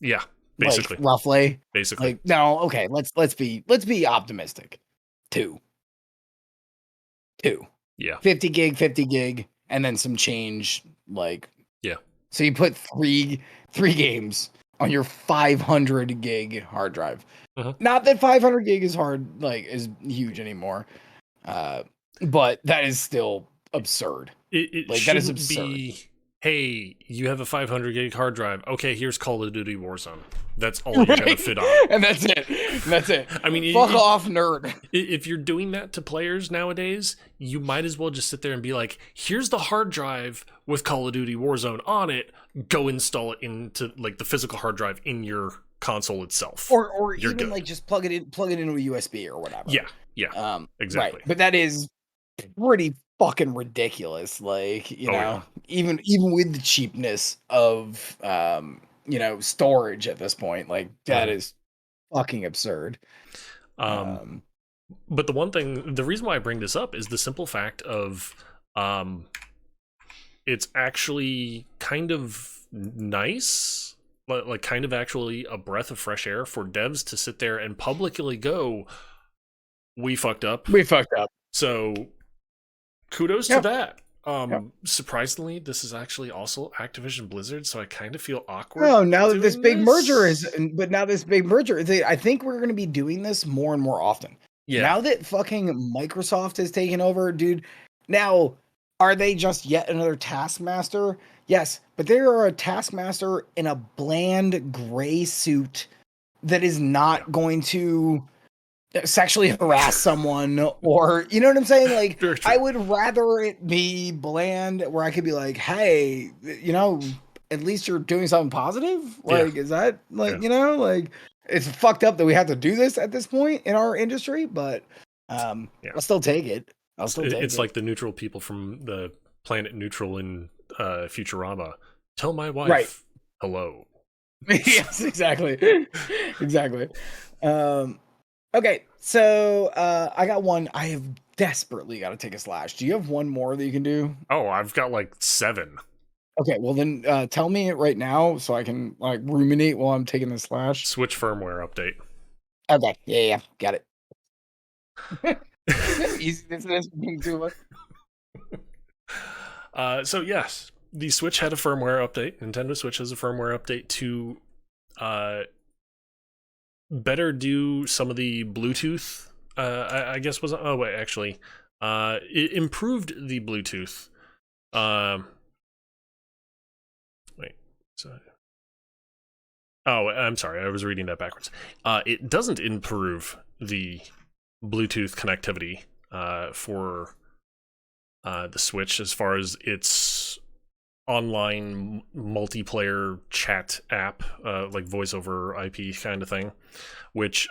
Yeah, like basically. roughly. Basically. Like no, okay. Let's be optimistic. Two. Yeah. 50 gig, and then some change. Like Yeah. so, you put three games on your 500 gig hard drive. Uh-huh. Not that 500 gig is hard, like is huge anymore. But that is still absurd. It Like that is shouldn't absurd. be, hey, you have a 500 gig hard drive. Okay, here's Call of Duty Warzone. That's all you're going to fit on. And that's it. That's it. I mean, fuck off, nerd. If you're doing that to players nowadays, you might as well just sit there and be like, here's the hard drive with Call of Duty Warzone on it. Go install it into like the physical hard drive in your console itself. Or You're even good. like just plug it into a USB or whatever. Yeah. Exactly. Right. But that is pretty fucking ridiculous. Like, you know, even with the cheapness of storage at this point, like that is fucking absurd. But the reason why I bring this up is the simple fact of it's actually kind of nice, like kind of actually a breath of fresh air for devs to sit there and publicly go, we fucked up. So kudos to that. Surprisingly, this is actually also Activision Blizzard, so I kind of feel awkward. Oh, now that this big merger I think we're going to be doing this more and more often. Yeah. Now that fucking Microsoft has taken over, dude. Now, are they just yet another taskmaster? Yes, but they are a taskmaster in a bland gray suit that is not going to sexually harass someone, or you know what I'm saying? Like, I would rather it be bland where I could be like, hey, at least you're doing something positive. Like, is that like, like it's fucked up that we have to do this at this point in our industry, but I'll still take it. It's like the neutral people from the planet Neutral in Futurama. Tell my wife hello. Yes, exactly. Okay, so I got one. I have desperately got to take a slash. Do you have one more that you can do? Oh, I've got like 7. Okay, well then tell me it right now so I can like ruminate while I'm taking the slash. Switch firmware update. Okay, yeah, got it. Easy. This being too much. So yes, the Switch had a firmware update. Nintendo Switch has a firmware update to better do some of the Bluetooth. I guess was it improved the Bluetooth. I'm sorry, I was reading that backwards. It doesn't improve the Bluetooth connectivity for the Switch as far as its online multiplayer chat app, like voice over IP kind of thing, which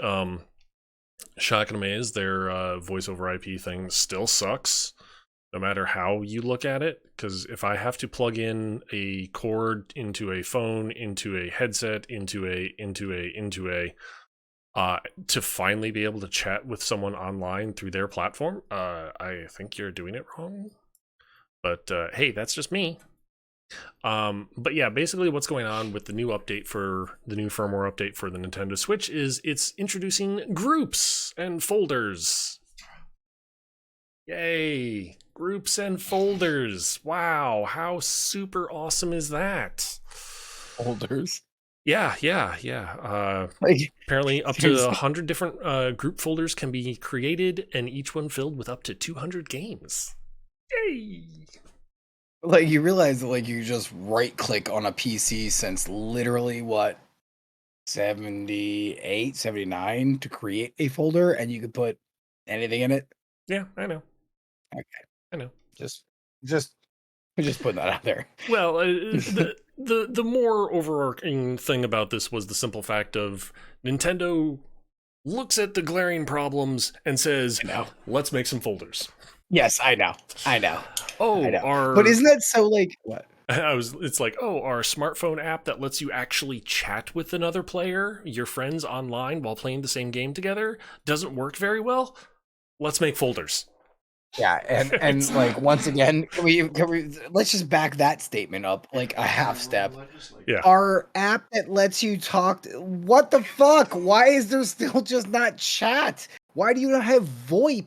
shock and amaze, their voice over IP thing still sucks no matter how you look at it, because if I have to plug in a cord into a phone, into a headset, into a to finally be able to chat with someone online through their platform, I think you're doing it wrong. But hey, that's just me. But yeah, basically what's going on with the new update for the new firmware update for the Nintendo Switch is it's introducing groups and folders. Like groups and folders. Wow, how super awesome is that? Folders. Yeah. Apparently up to 100 different group folders can be created, and each one filled with up to 200 games. Yay! Like, you realize that, like, you just right click on a PC since literally what, 78, 79 to create a folder, and you could put anything in it. Yeah, I know. Okay, I know. Just putting that out there. Well, the more overarching thing about this was the simple fact of Nintendo looks at the glaring problems and says, I know. "Let's make some folders." Yes, I know. I know. I Oh, know. But isn't that so like what? it's like, oh, our smartphone app that lets you actually chat with another player, your friends online while playing the same game together, doesn't work very well. Let's make folders. Yeah, and like once again, can we let's just back that statement up like a half step. Yeah. Our app that lets you talk. What the fuck? Why is there still just not chat? Why do you not have VoIP?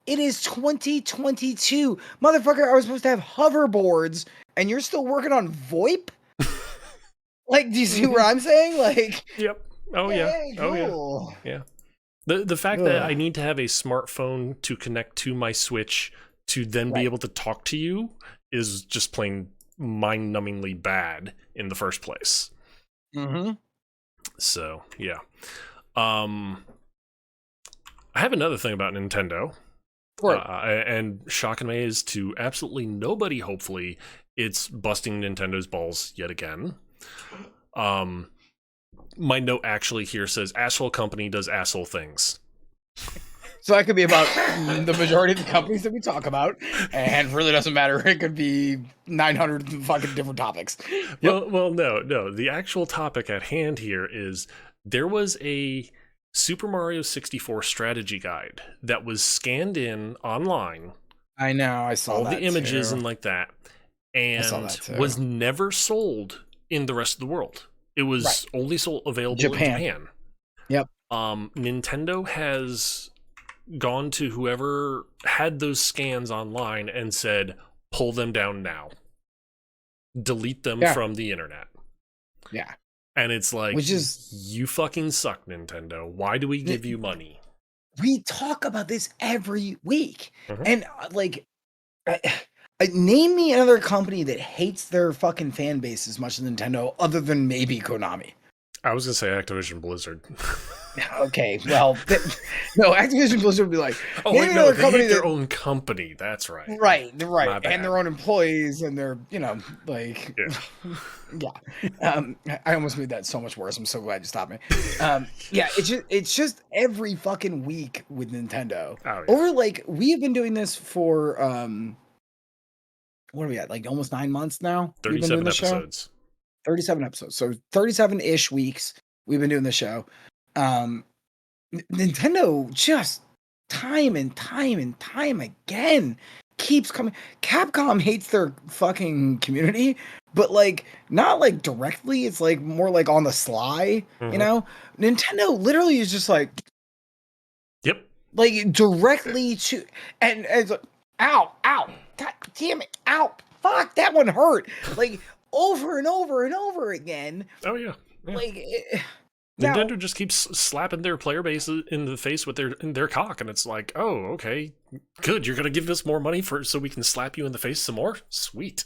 It is 2022. Motherfucker, I was supposed to have hoverboards and you're still working on VoIP? Like, do you see what I'm saying? Like, Yep. Oh yeah. hey, Oh yeah. cool. Yeah. The fact that I Ugh. need to have a smartphone to connect to my Switch to then be Right. able to talk to you is just plain mind-numbingly bad in the first place. Mm-hmm. So, yeah. Um I have another thing about Nintendo. Right. And shock and amaze to absolutely nobody, hopefully, it's busting Nintendo's balls yet again. My note actually here says asshole company does asshole things. So that could be about the majority of the companies that we talk about, and really doesn't matter. It could be 900 fucking different topics. Yep. Well, no. The actual topic at hand here is there was a Super Mario 64 strategy guide that was scanned in online, I know. I saw all that the images too. and like that, I saw and that too. was never sold in the rest of the world. It was Right. only sold available Japan. in Japan. Yep. Nintendo has gone to whoever had those scans online and said, pull them down now. Delete them Yeah. from the internet. Yeah. And it's like, Which is you fucking suck, Nintendo. Why do we give you money? we talk about this every week, Mhm. and like, name me another company that hates their fucking fan base as much as Nintendo, other than maybe Konami. I was gonna say Activision Blizzard. Okay, well, no, Activision Blizzard would be like, Oh name wait, me no, another they company hate their that, own company. That's right. right, My bad. and their own employees, and their, like, Yeah. yeah. I almost made that so much worse. I'm so glad you stopped me. Yeah, it's just every fucking week with Nintendo. Oh, yeah. Over like we have been doing this for what are we at? Like almost 9 months now. We've been doing 37 the show. episodes. 37 episodes. So 37-ish weeks we've been doing the show. Nintendo just time and time and time again keeps coming. Capcom hates their fucking community, but like not like directly. It's like more like on the sly, Mhm. you know? Nintendo literally is just Yep. like directly to, and it's like, ow, god damn it, ow, fuck, that one hurt. Like over and over and over again. Oh yeah. Like Nintendo now, just keeps slapping their player base in the face with their cock, and it's like, oh, okay, good. You're gonna give us more money so we can slap you in the face some more. Sweet.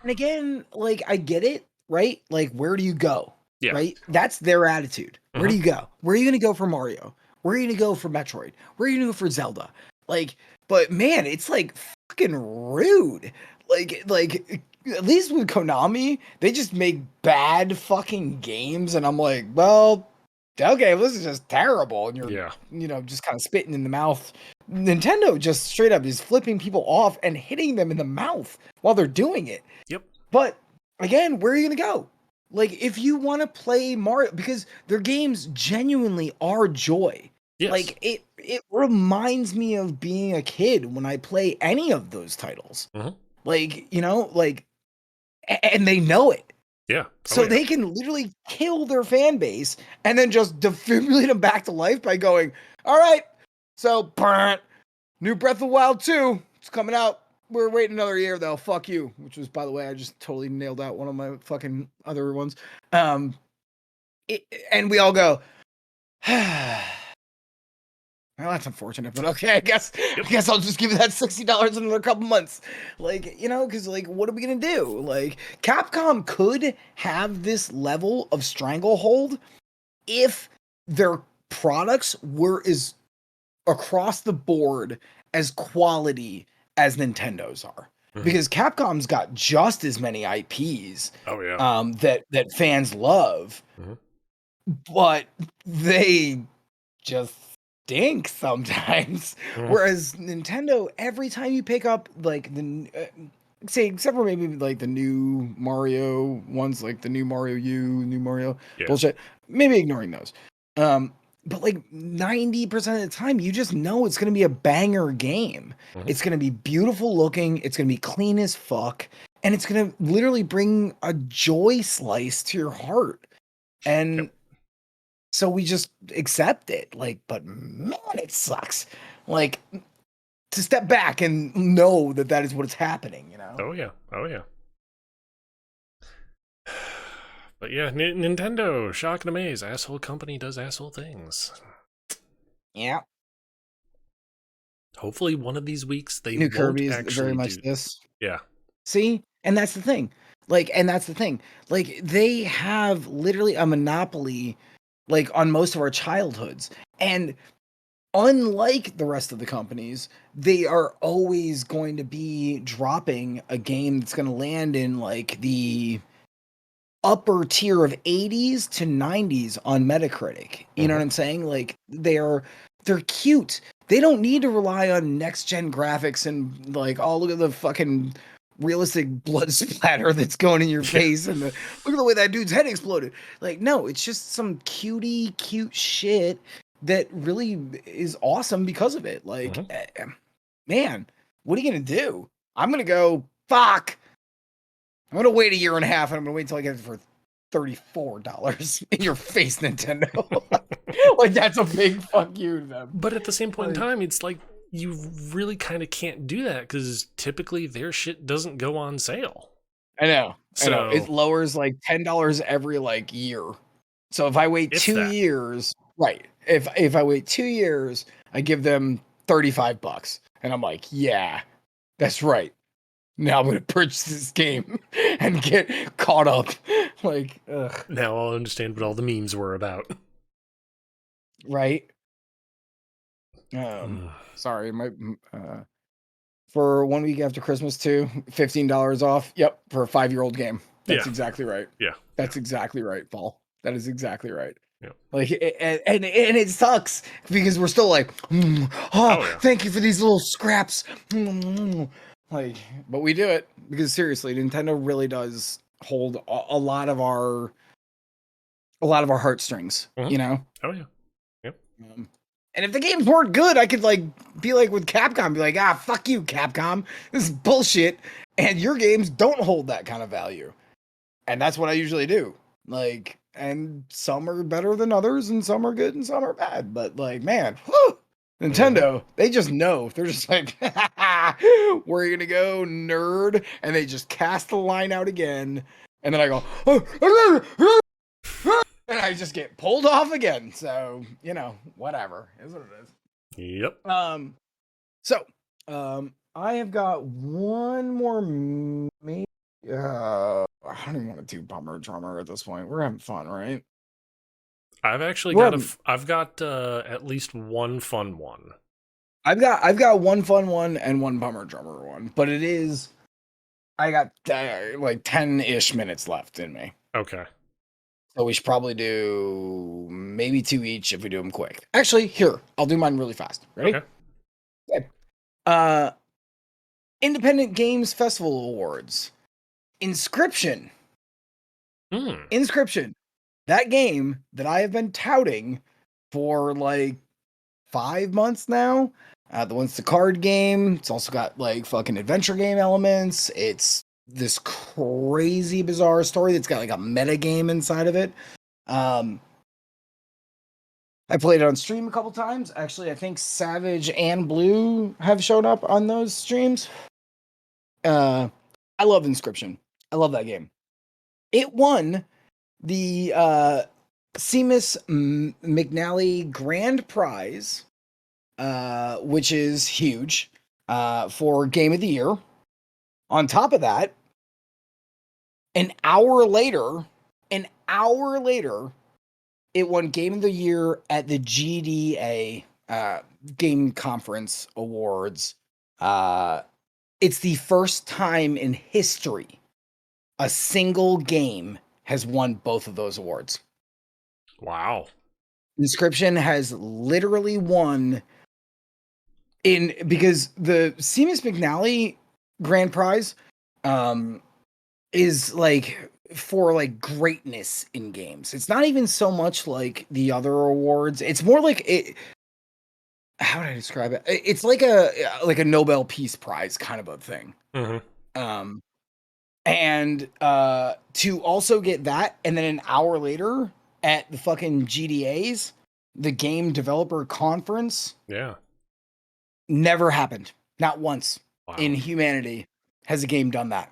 and again, like I get it, right? Like where do you go? Yeah. Right? That's their attitude. Where do you go? Where are you gonna go for Mario? Where are you gonna go for Metroid? Where are you gonna go for Zelda? Like, but man, it's like fucking rude. Like at least with Konami, they just make bad fucking games, and I'm like, well, okay, well, this is just terrible, and you're, Yeah. just kind of spitting in the mouth. Nintendo just straight up is flipping people off and hitting them in the mouth while they're doing it. Yep. But again, where are you gonna go? Like, if you want to play Mario, because their games genuinely are joy. Yes. Like it reminds me of being a kid when I play any of those titles. Mhm. Like, and they know it. Yeah. So yeah. they can literally kill their fan base and then just defibrillate them back to life by going, all right, so new Breath of the Wild 2, it's coming out. We're waiting another year though. Fuck you. Which was, by the way, I just totally nailed out one of my fucking other ones. And we all go, well, that's unfortunate, but okay, I guess I'll just give you that $60 in another couple months. Like, because like, what are we gonna do? Like, Capcom could have this level of stranglehold if their products were as across the board as quality as Nintendo's are. because Capcom's got just as many IPs Oh yeah. that fans love, Mhm. but they just stink sometimes. Mhm. Whereas Nintendo, every time you pick up like the say, except for maybe like the new Mario ones, like the new Mario U, new Mario Yeah. bullshit, maybe ignoring those. Um, but like 90% of the time, you just know it's going to be a banger game. Mhm. It's going to be beautiful looking. It's going to be clean as fuck. And it's going to literally bring a joy slice to your heart. Yep. And so we just accept it. Like, but man, it sucks. Like, to step back and know that that is what is happening, you know? Oh yeah. Oh yeah. But yeah, Nintendo, shock and amaze. Asshole company does asshole things. Yeah. Hopefully, one of these weeks they New won't Kirby is very actually much do. this. Yeah. See? And that's the thing. And that's the thing. Like, they have literally a monopoly, like, on most of our childhoods. And unlike the rest of the companies, they are always going to be dropping a game that's going to land in, like, the upper tier of 80s to 90s on Metacritic. You know Hmm. what I'm saying? Like they're cute. They don't need to rely on next gen graphics and like, oh, look at the fucking realistic blood splatter that's going in your Yeah. face and look at the way that dude's head exploded. Like, no, it's just some cutie cute shit that really is awesome because of it. Like, Hmm. man, what are you gonna do? I'm gonna go, fuck. I'm gonna wait a year and a half, and I'm gonna wait till I get it for $34 in your face, Nintendo. Like that's a big fuck you to them. But at the same point in Like, time, it's like you really kind of can't do that because typically their shit doesn't go on sale. I know, I know. It So lowers like $10 every like year. So if I wait if two that, years, right? If I wait 2 years, I give them $35, and I'm like, yeah, that's right. Now I'm gonna purchase this game and get caught up. Like, ugh, now I'll understand what all the memes were about. right? Sorry, my for 1 week after Christmas too, $15 off. Yep, for a 5-year-old game. Yeah. That's exactly right. Yeah. Yeah. That's exactly right, Paul. That is exactly right. Yeah. Like, and it sucks because we're still like, oh, Oh yeah. thank you for these little scraps. Like, but we do it because seriously, Nintendo really does hold a lot of our heartstrings. Hmm. You know. Oh yeah. Yep. And if the games weren't good, I could like be like with Capcom, be like, ah, fuck you, Capcom. This is bullshit. And your games don't hold that kind of value. And that's what I usually do. Like, and some are better than others, and some are good and some are bad. But like, man, whew, Hmm. Nintendo, they just know. They're just like, where are you gonna go, nerd? And they just cast the line out again. And then I go, and I just get pulled off again. So, you know, whatever. Is what it is. Yep. So, I have got one more. Maybe, I don't even want to do bummer drummer at this point. We're having fun, right? I've actually We're got having. I've got at least one fun one. I've got one fun one and one bummer drummer one, but it is. I got like 10-ish minutes left in me, Okay. so we should probably do maybe two each if we do them quick. Actually, here I'll do mine really fast. Ready? Okay. Okay. Uh, Independent Games Festival Awards. Inscription. Hmm. Inscription. That game that I have been touting for like 5 months now. The one's the card game. It's also got like fucking adventure game elements. It's this crazy bizarre story that's got like a meta game inside of it. Um, I played it on stream a couple times. Actually, I think Savage and Blue have shown up on those streams. Uh, I love Inscription. I love that game. It won the Seamus McNally Grand Prize, which is huge for Game of the Year. On top of that, an hour later, it won Game of the Year at the GDA Game Conference Awards. Uh, It's the first time in history a single game has won both of those awards. Wow. Inscription has literally won in because the Seamus McNally grand prize um is like for like greatness in games. It's not even so much like the other awards. It's more like it, how would I describe it? It's like a Nobel Peace Prize kind of a thing. Hmm. Um and to also get that and then an hour later at the fucking GDAs, the Game Developer Conference, Yeah. never happened. Not once in Wow. humanity has a game done that.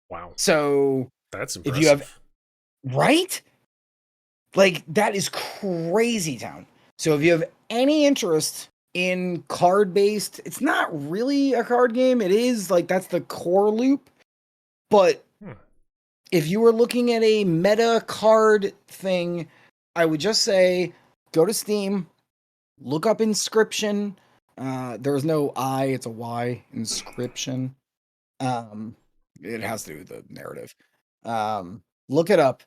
Wow. So That's if you have impressive. right, like that is crazy town. So if you have any interest in card based, it's not really a card game. It is like that's the core loop. But Hmm. if you were looking at a meta card thing, I would just say go to Steam, look up Inscription. There's no I, it's a Y, Inscription. Um, it has to do with the narrative. Look it up.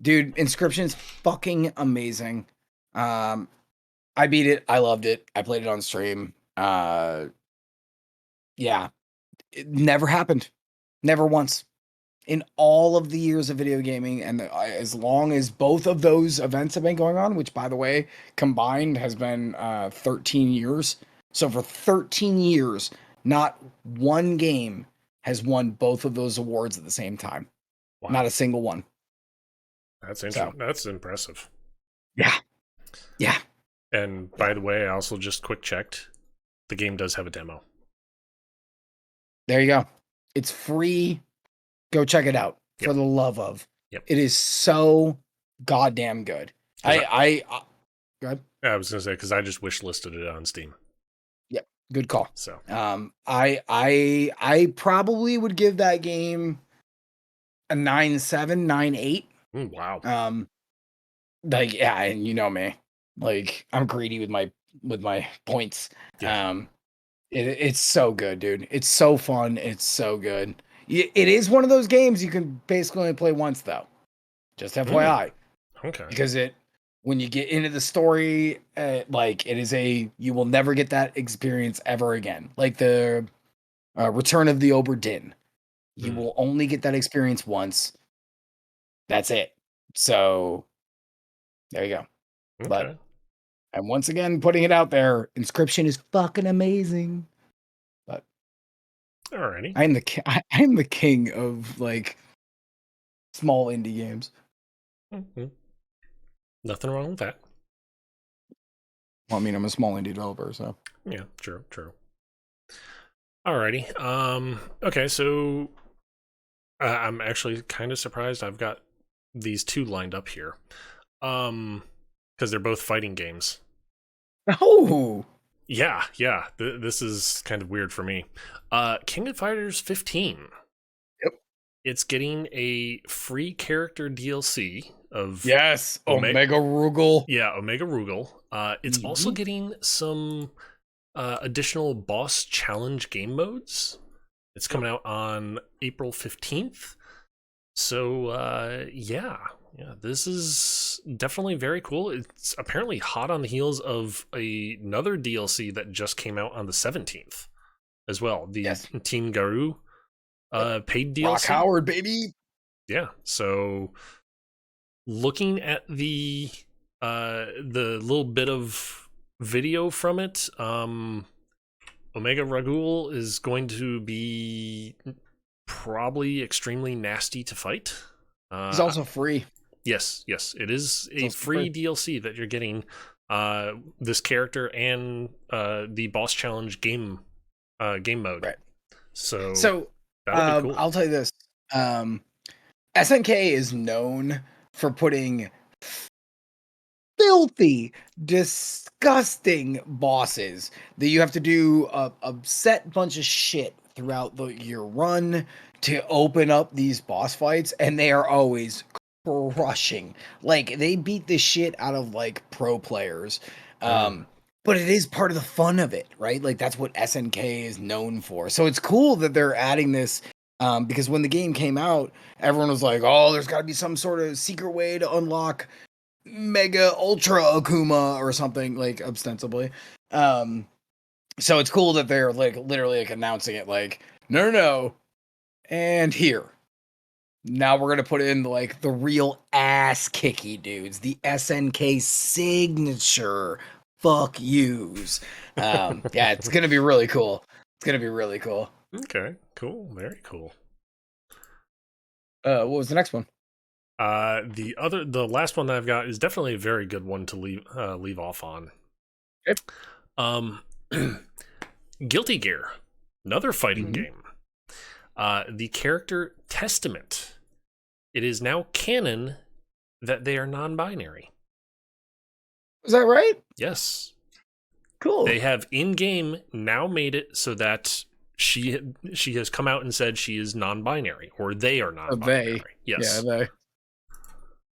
Dude, Inscription's fucking amazing. Um, I beat it. I loved it. I played it on stream. Yeah, it never happened. Never once in all of the years of video gaming, and as long as both of those events have been going on, which by the way, combined has been 13 years. So for 13 years, not one game has won both of those awards at the same time. Not Wow. a single one. That's So interesting. That's impressive. yeah, yeah, And yeah. by the way, I also just quick checked. The game does have a demo. There you go. It's free. Go check it out for Yep. the love of. Yep. It is so goddamn good. Because Go ahead. I was gonna say because I just wish listed it on Steam. Yep, good call. So I probably would give that game a 9.7, 9.8. wow. Like yeah, and you know me, like I'm greedy with my points. Yeah. It's so good, dude. It's so fun. It's so good. It is one of those games you can basically only play once though. Just Mm, FYI, okay. because it when you get into the story, like it is you will never get that experience ever again. Like the Return of the Obra Dinn. You Mm, will only get that experience once. That's it. So there you go. But okay. I'm once again putting it out there. Inscription is fucking amazing. But Alrighty. I am the king of like small indie games. Mm-hmm. Nothing wrong with that. Well, I mean, I'm a small indie developer, so Yeah. True. True. Alrighty. Okay. So I'm actually kind of surprised. I've got these two lined up here. Because they're both fighting games. oh, Yeah. Yeah. This is kind of weird for me. King of Fighters 15. yep, It's getting a free character DLC of yes, Omega. Omega Rugal. Yeah, Omega Rugal. It's also Mhm. getting some additional boss challenge game modes. It's Yep. coming out on April 15th. So yeah, this is definitely very cool. It's apparently hot on the heels of another DLC that just came out on the 17th as well. The Yes, Team Garou yep. paid Rock DLC. Howard, baby. Yeah, so looking at the little bit of video from it, Omega Ragul is going to be probably extremely nasty to fight. He's Uh, also free. yes, it is He's a also free free. DLC that you're getting. This character and the boss challenge game mode. Right. So So, that'll be cool. I'll tell you this. Um, SNK is known for putting filthy, disgusting bosses that you have to do a set bunch of shit throughout your run to open up these boss fights, and they are always crushing. Like they beat the shit out of like pro players. Mm. Um, but it is part of the fun of it, right? Like that's what SNK is known for. So it's cool that they're adding this because when the game came out, everyone was like, "Oh, there's got to be some sort of secret way to unlock Mega Ultra Akuma or something like ostensibly." So it's cool that they're like literally like announcing it like, "No, no, no. And here. Now we're gonna put in like the real ass kicky dudes, the SNK signature fuck yous." Yeah, it's gonna be really cool. It's gonna be really cool. Okay, cool, very cool. What was the next one? The last one that I've got is definitely a very good one to leave off on. Okay. Um, Guilty Gear, another fighting Mhm. game. The character Testament. It is now canon that they are non-binary. Is that right? Yes, Cool. they have in-game now made it so that she has come out and said she is non-binary, or they are They. non-binary. Yeah, Yes. they.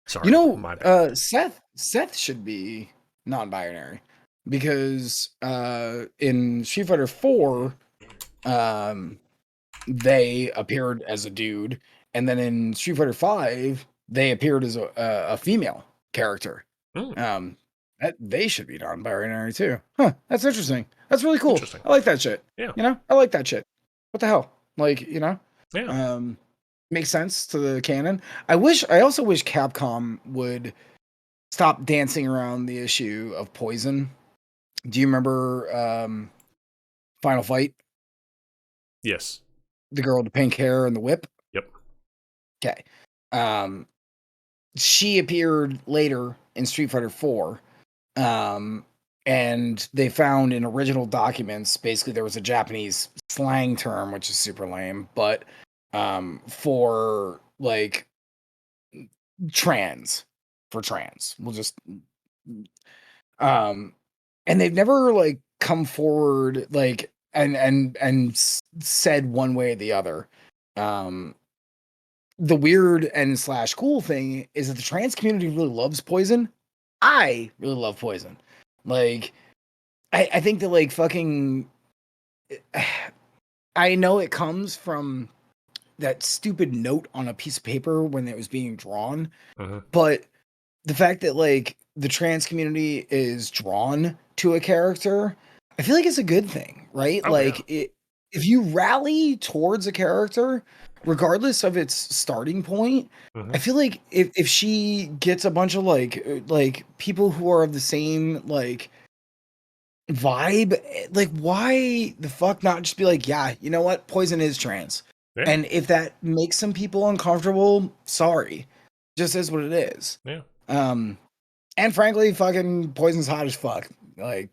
Sorry, You know, my bad. Seth should be non-binary because in Street Fighter 4, um they appeared as a dude, and then in Street Fighter 5, they appeared as a female character. Hmm, Um, that they should be non-binary too. Huh? That's interesting. That's really cool. interesting. I like that shit. Yeah, You know, I like that shit. What the hell? Like, you know, yeah. um, makes sense to the canon. I also wish Capcom would stop dancing around the issue of poison. Do you remember Final Fight? Yes. The girl with the pink hair and the whip? Yep. Okay. Um, she appeared later in Street Fighter 4. Um, and they found in original documents, basically there was a Japanese slang term, which is super lame, but for like trans, for trans. We'll just um and they've never like come forward like and said one way or the other. Um the weird and slash cool thing is that the trans community really loves poison. I really love poison. Like, I think that like fucking I know it comes from that stupid note on a piece of paper when it was being drawn, Uh-huh. but the fact that like the trans community is drawn to a character, I feel like it's a good thing, right? Oh yeah. If you rally towards a character, regardless of its starting point, Uh-huh. I feel like if she gets a bunch of like people who are of the same like vibe, like why the fuck not just be like, yeah, you know what? Poison is trans. Yeah. And if that makes some people uncomfortable, sorry. Just is what it is. Yeah. Um, and frankly, fucking Poison's hot as fuck. Like,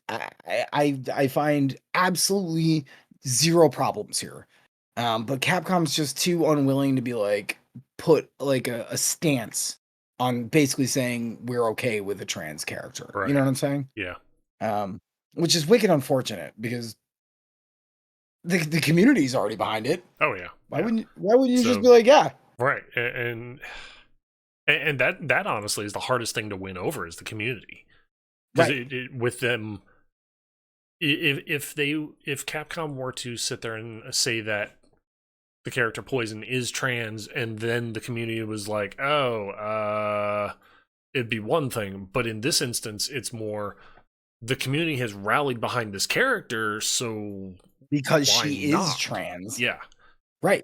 I find absolutely zero problems here. But Capcom's just too unwilling to be like put like a stance on basically saying we're okay with a trans character. You know Right. what I'm saying? Yeah. Um, which is wicked unfortunate because the community's already behind it. Oh yeah. Yeah. Why wouldn't you just So be like, yeah, right, and that honestly is the hardest thing to win over is the community, because right. with them, if Capcom were to sit there and say that the character Poison is trans, and then the community was like, oh, it'd be one thing, but in this instance, it's more the community has rallied behind this character, so Because why she is not? trans. Yeah. Right.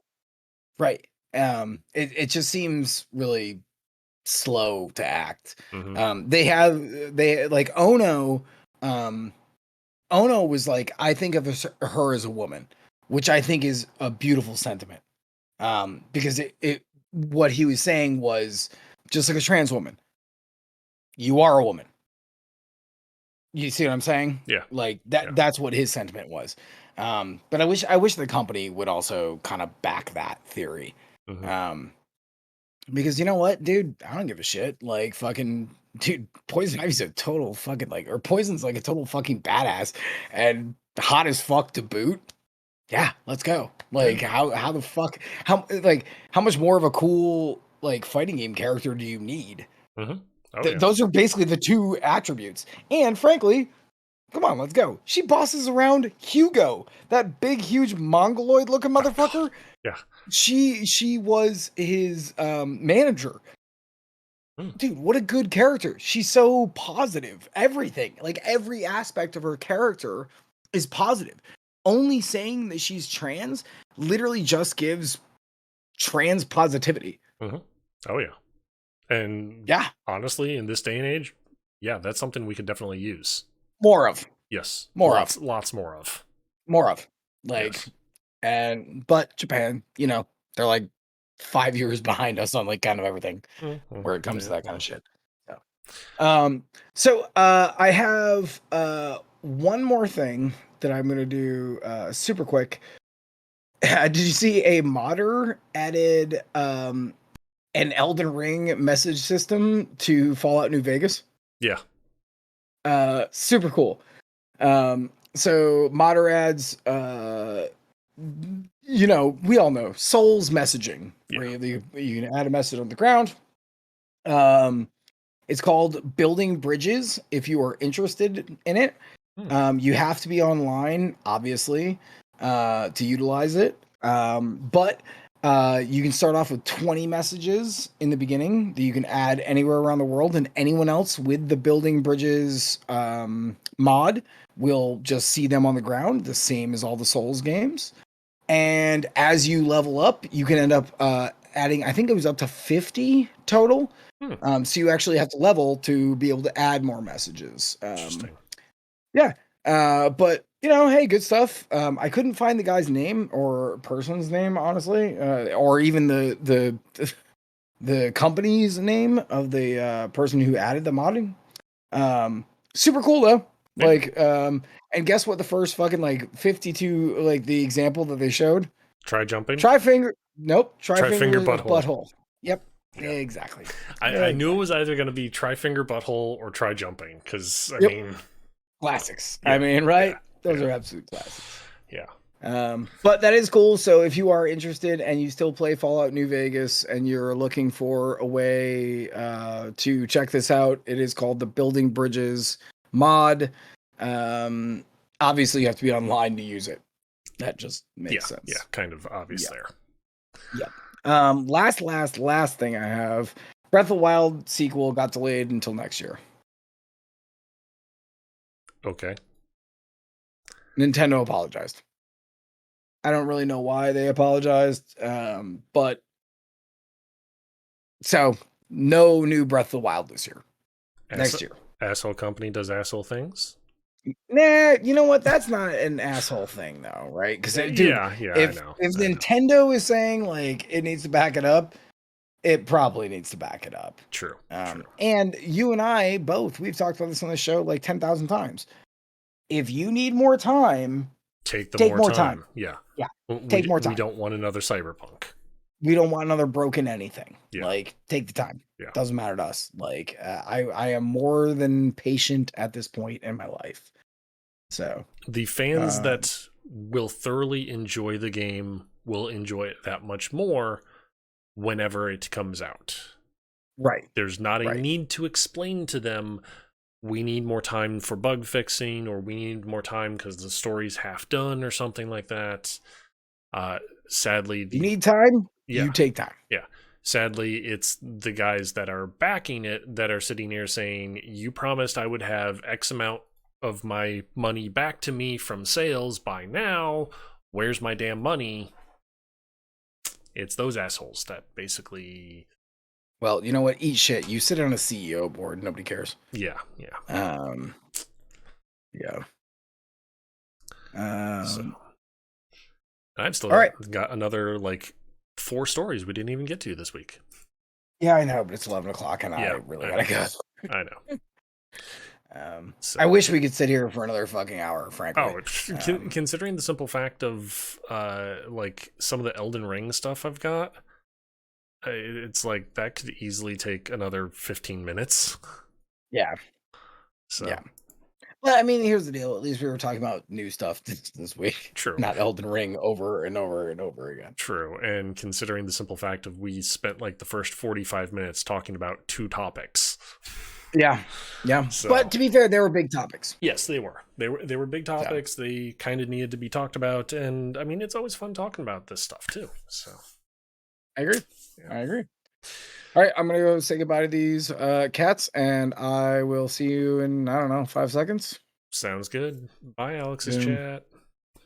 Right. It just seems really slow to act. Hmm. They like um Ono was like, I think of her as a woman, which I think is a beautiful sentiment. Because it what he was saying was just like a trans woman, you are a woman. You see what I'm saying? Yeah. Like Yeah. that's what his sentiment was. But I wish the company would also kind of back that theory. Hmm. Um, because you know what, dude, I don't give a shit. Like fucking dude, Poison Ivy's a total fucking like or Poison's like a total fucking badass and hot as fuck to boot. Yeah, let's go. Yeah. Like how the fuck how much more of a cool like fighting game character do you need? Hmm. Oh yeah. Those are basically the two attributes. And frankly, Come on, let's go. She bosses around Hugo, that big, huge mongoloid looking Oh, God. motherfucker. Yeah. She was his manager. Hmm. Dude, what a good character. She's so positive. Everything, like every aspect of her character is positive. Only saying that she's trans literally just gives trans positivity. Mm-hmm. Oh, yeah. And Yeah, honestly, in this day and age, yeah, that's something we could definitely use. more of, Yes. more of, Lots more of. more of. Like, Yes. but Japan, they're like 5 years behind us on like kind of everything Mm-hmm. where it comes to Yeah. that kind of shit. So, I have one more thing that I'm gonna do super quick. Did you see a modder added an Elden Ring message system to Fallout New Vegas? Yeah. Super cool. So modder adds we all know Souls messaging, Yeah. where you can add a message on the ground. Um it's called Building Bridges if you are interested in it. Hmm. You have to be online, obviously, to utilize it. But you can start off with 20 messages in the beginning that you can add anywhere around the world, and anyone else with the Building Bridges mod will just see them on the ground, the same as all the Souls games. And as you level up, you can end up adding, I think it was up to 50 total. Hmm. So you actually have to level to be able to add more messages. Interesting. Yeah. But hey, good stuff. I couldn't find the guy's name or person's name, honestly, or even the company's name of the person who added the modding. Super cool though. Yeah. Like, and guess what? The first fucking like 52, like the example that they showed. Try jumping. Try finger. Nope. Try Try finger finger is a butthole. butthole. Yep. Yeah. Exactly. I knew it Exactly. was either going to be try finger butthole or try jumping because, I Yep. mean, Classics. I yeah. mean, Yeah. right? Those Yeah. are absolute classics. Yeah. But that is cool. So if you are interested and you still play Fallout New Vegas and you're looking for a way to check this out, it is called the Building Bridges mod. Obviously, you have to be online to use it. That just makes sense. Yeah. Kind of obvious there. Yep. Last thing I have. Breath of the Wild sequel got delayed until next year. Okay. Nintendo apologized. I don't really know why they apologized, but so no new Breath of the Wild this year. Next year. Asshole company does asshole things. Nah, you know what? That's not an asshole thing, though, right? Because, dude, Yeah. I if know. Nintendo is saying like it needs to back it up, it probably needs to back it up. True. And you and I both, we've talked about this on the show like 10,000 times. If you need more time, Take more time. Yeah. Yeah, take We more time. we don't want another Cyberpunk. We don't want another broken anything. Yeah. Like, take the time. Yeah. Doesn't matter to us. Like, I am more than patient at this point in my life. So the fans that will thoroughly enjoy the game will enjoy it that much more whenever it comes out. Right. There's not a need to explain to them we need more time for bug fixing, or we need more time because the story's half done or something like that. Sadly, you need time. Yeah. You take time. Yeah. Sadly, it's the guys that are backing it that are sitting here saying, you promised I would have X amount of my money back to me from sales by now. Where's my damn money? It's those assholes that basically... Well, you know what? Eat shit. You sit on a CEO board. Nobody cares. Yeah. Yeah. So, I've still got another, like, 4 stories we didn't even get to this week. Yeah, I know, but it's 11 o'clock and I really gotta go. I know. I wish we could sit here for another fucking hour, frankly. Oh, considering the simple fact of like some of the Elden Ring stuff I've got, it's like that could easily take another 15 minutes. Yeah. So. Yeah. Well, I mean, here's the deal. At least we were talking about new stuff this week. True. Not Elden Ring over and over and over again. True. And considering the simple fact of we spent like the first 45 minutes talking about 2 topics. Yeah, yeah. So, But to be fair, there were big topics. yes, they were. They were big topics. They kind of needed to be talked about, and I mean, it's always fun talking about this stuff too. So, I agree. yeah. I agree. All right, I'm gonna go say goodbye to these cats, and I will see you in, I don't know, 5 seconds. Sounds good. Bye, Alex's Boom. chat.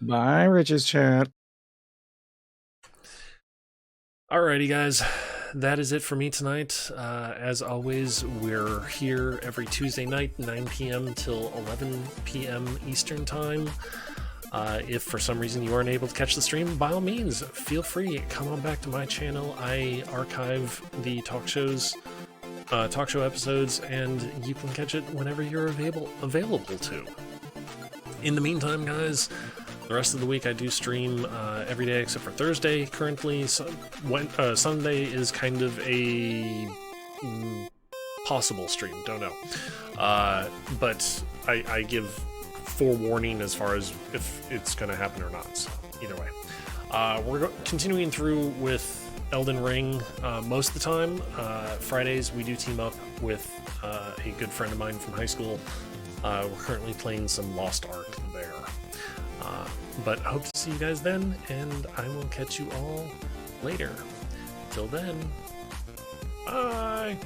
Bye, Rich's chat. Alrighty, guys. That is it for me tonight. As always, we're here every Tuesday night, 9 p.m. till 11 p.m. Eastern Time. If for some reason you aren't able to catch the stream, by all means, feel free. Come on back to my channel. I archive the talk show episodes, and you can catch it whenever you're available to. In the meantime, guys, the rest of the week I do stream every day except for Thursday currently. So Sunday is kind of a possible stream, don't know. But I give forewarning as far as if it's going to happen or not. So either way. We're continuing through with Elden Ring most of the time. Fridays we do team up with a good friend of mine from high school. We're currently playing some Lost Ark there. But hope to see you guys then, and I will catch you all later. Till then, bye!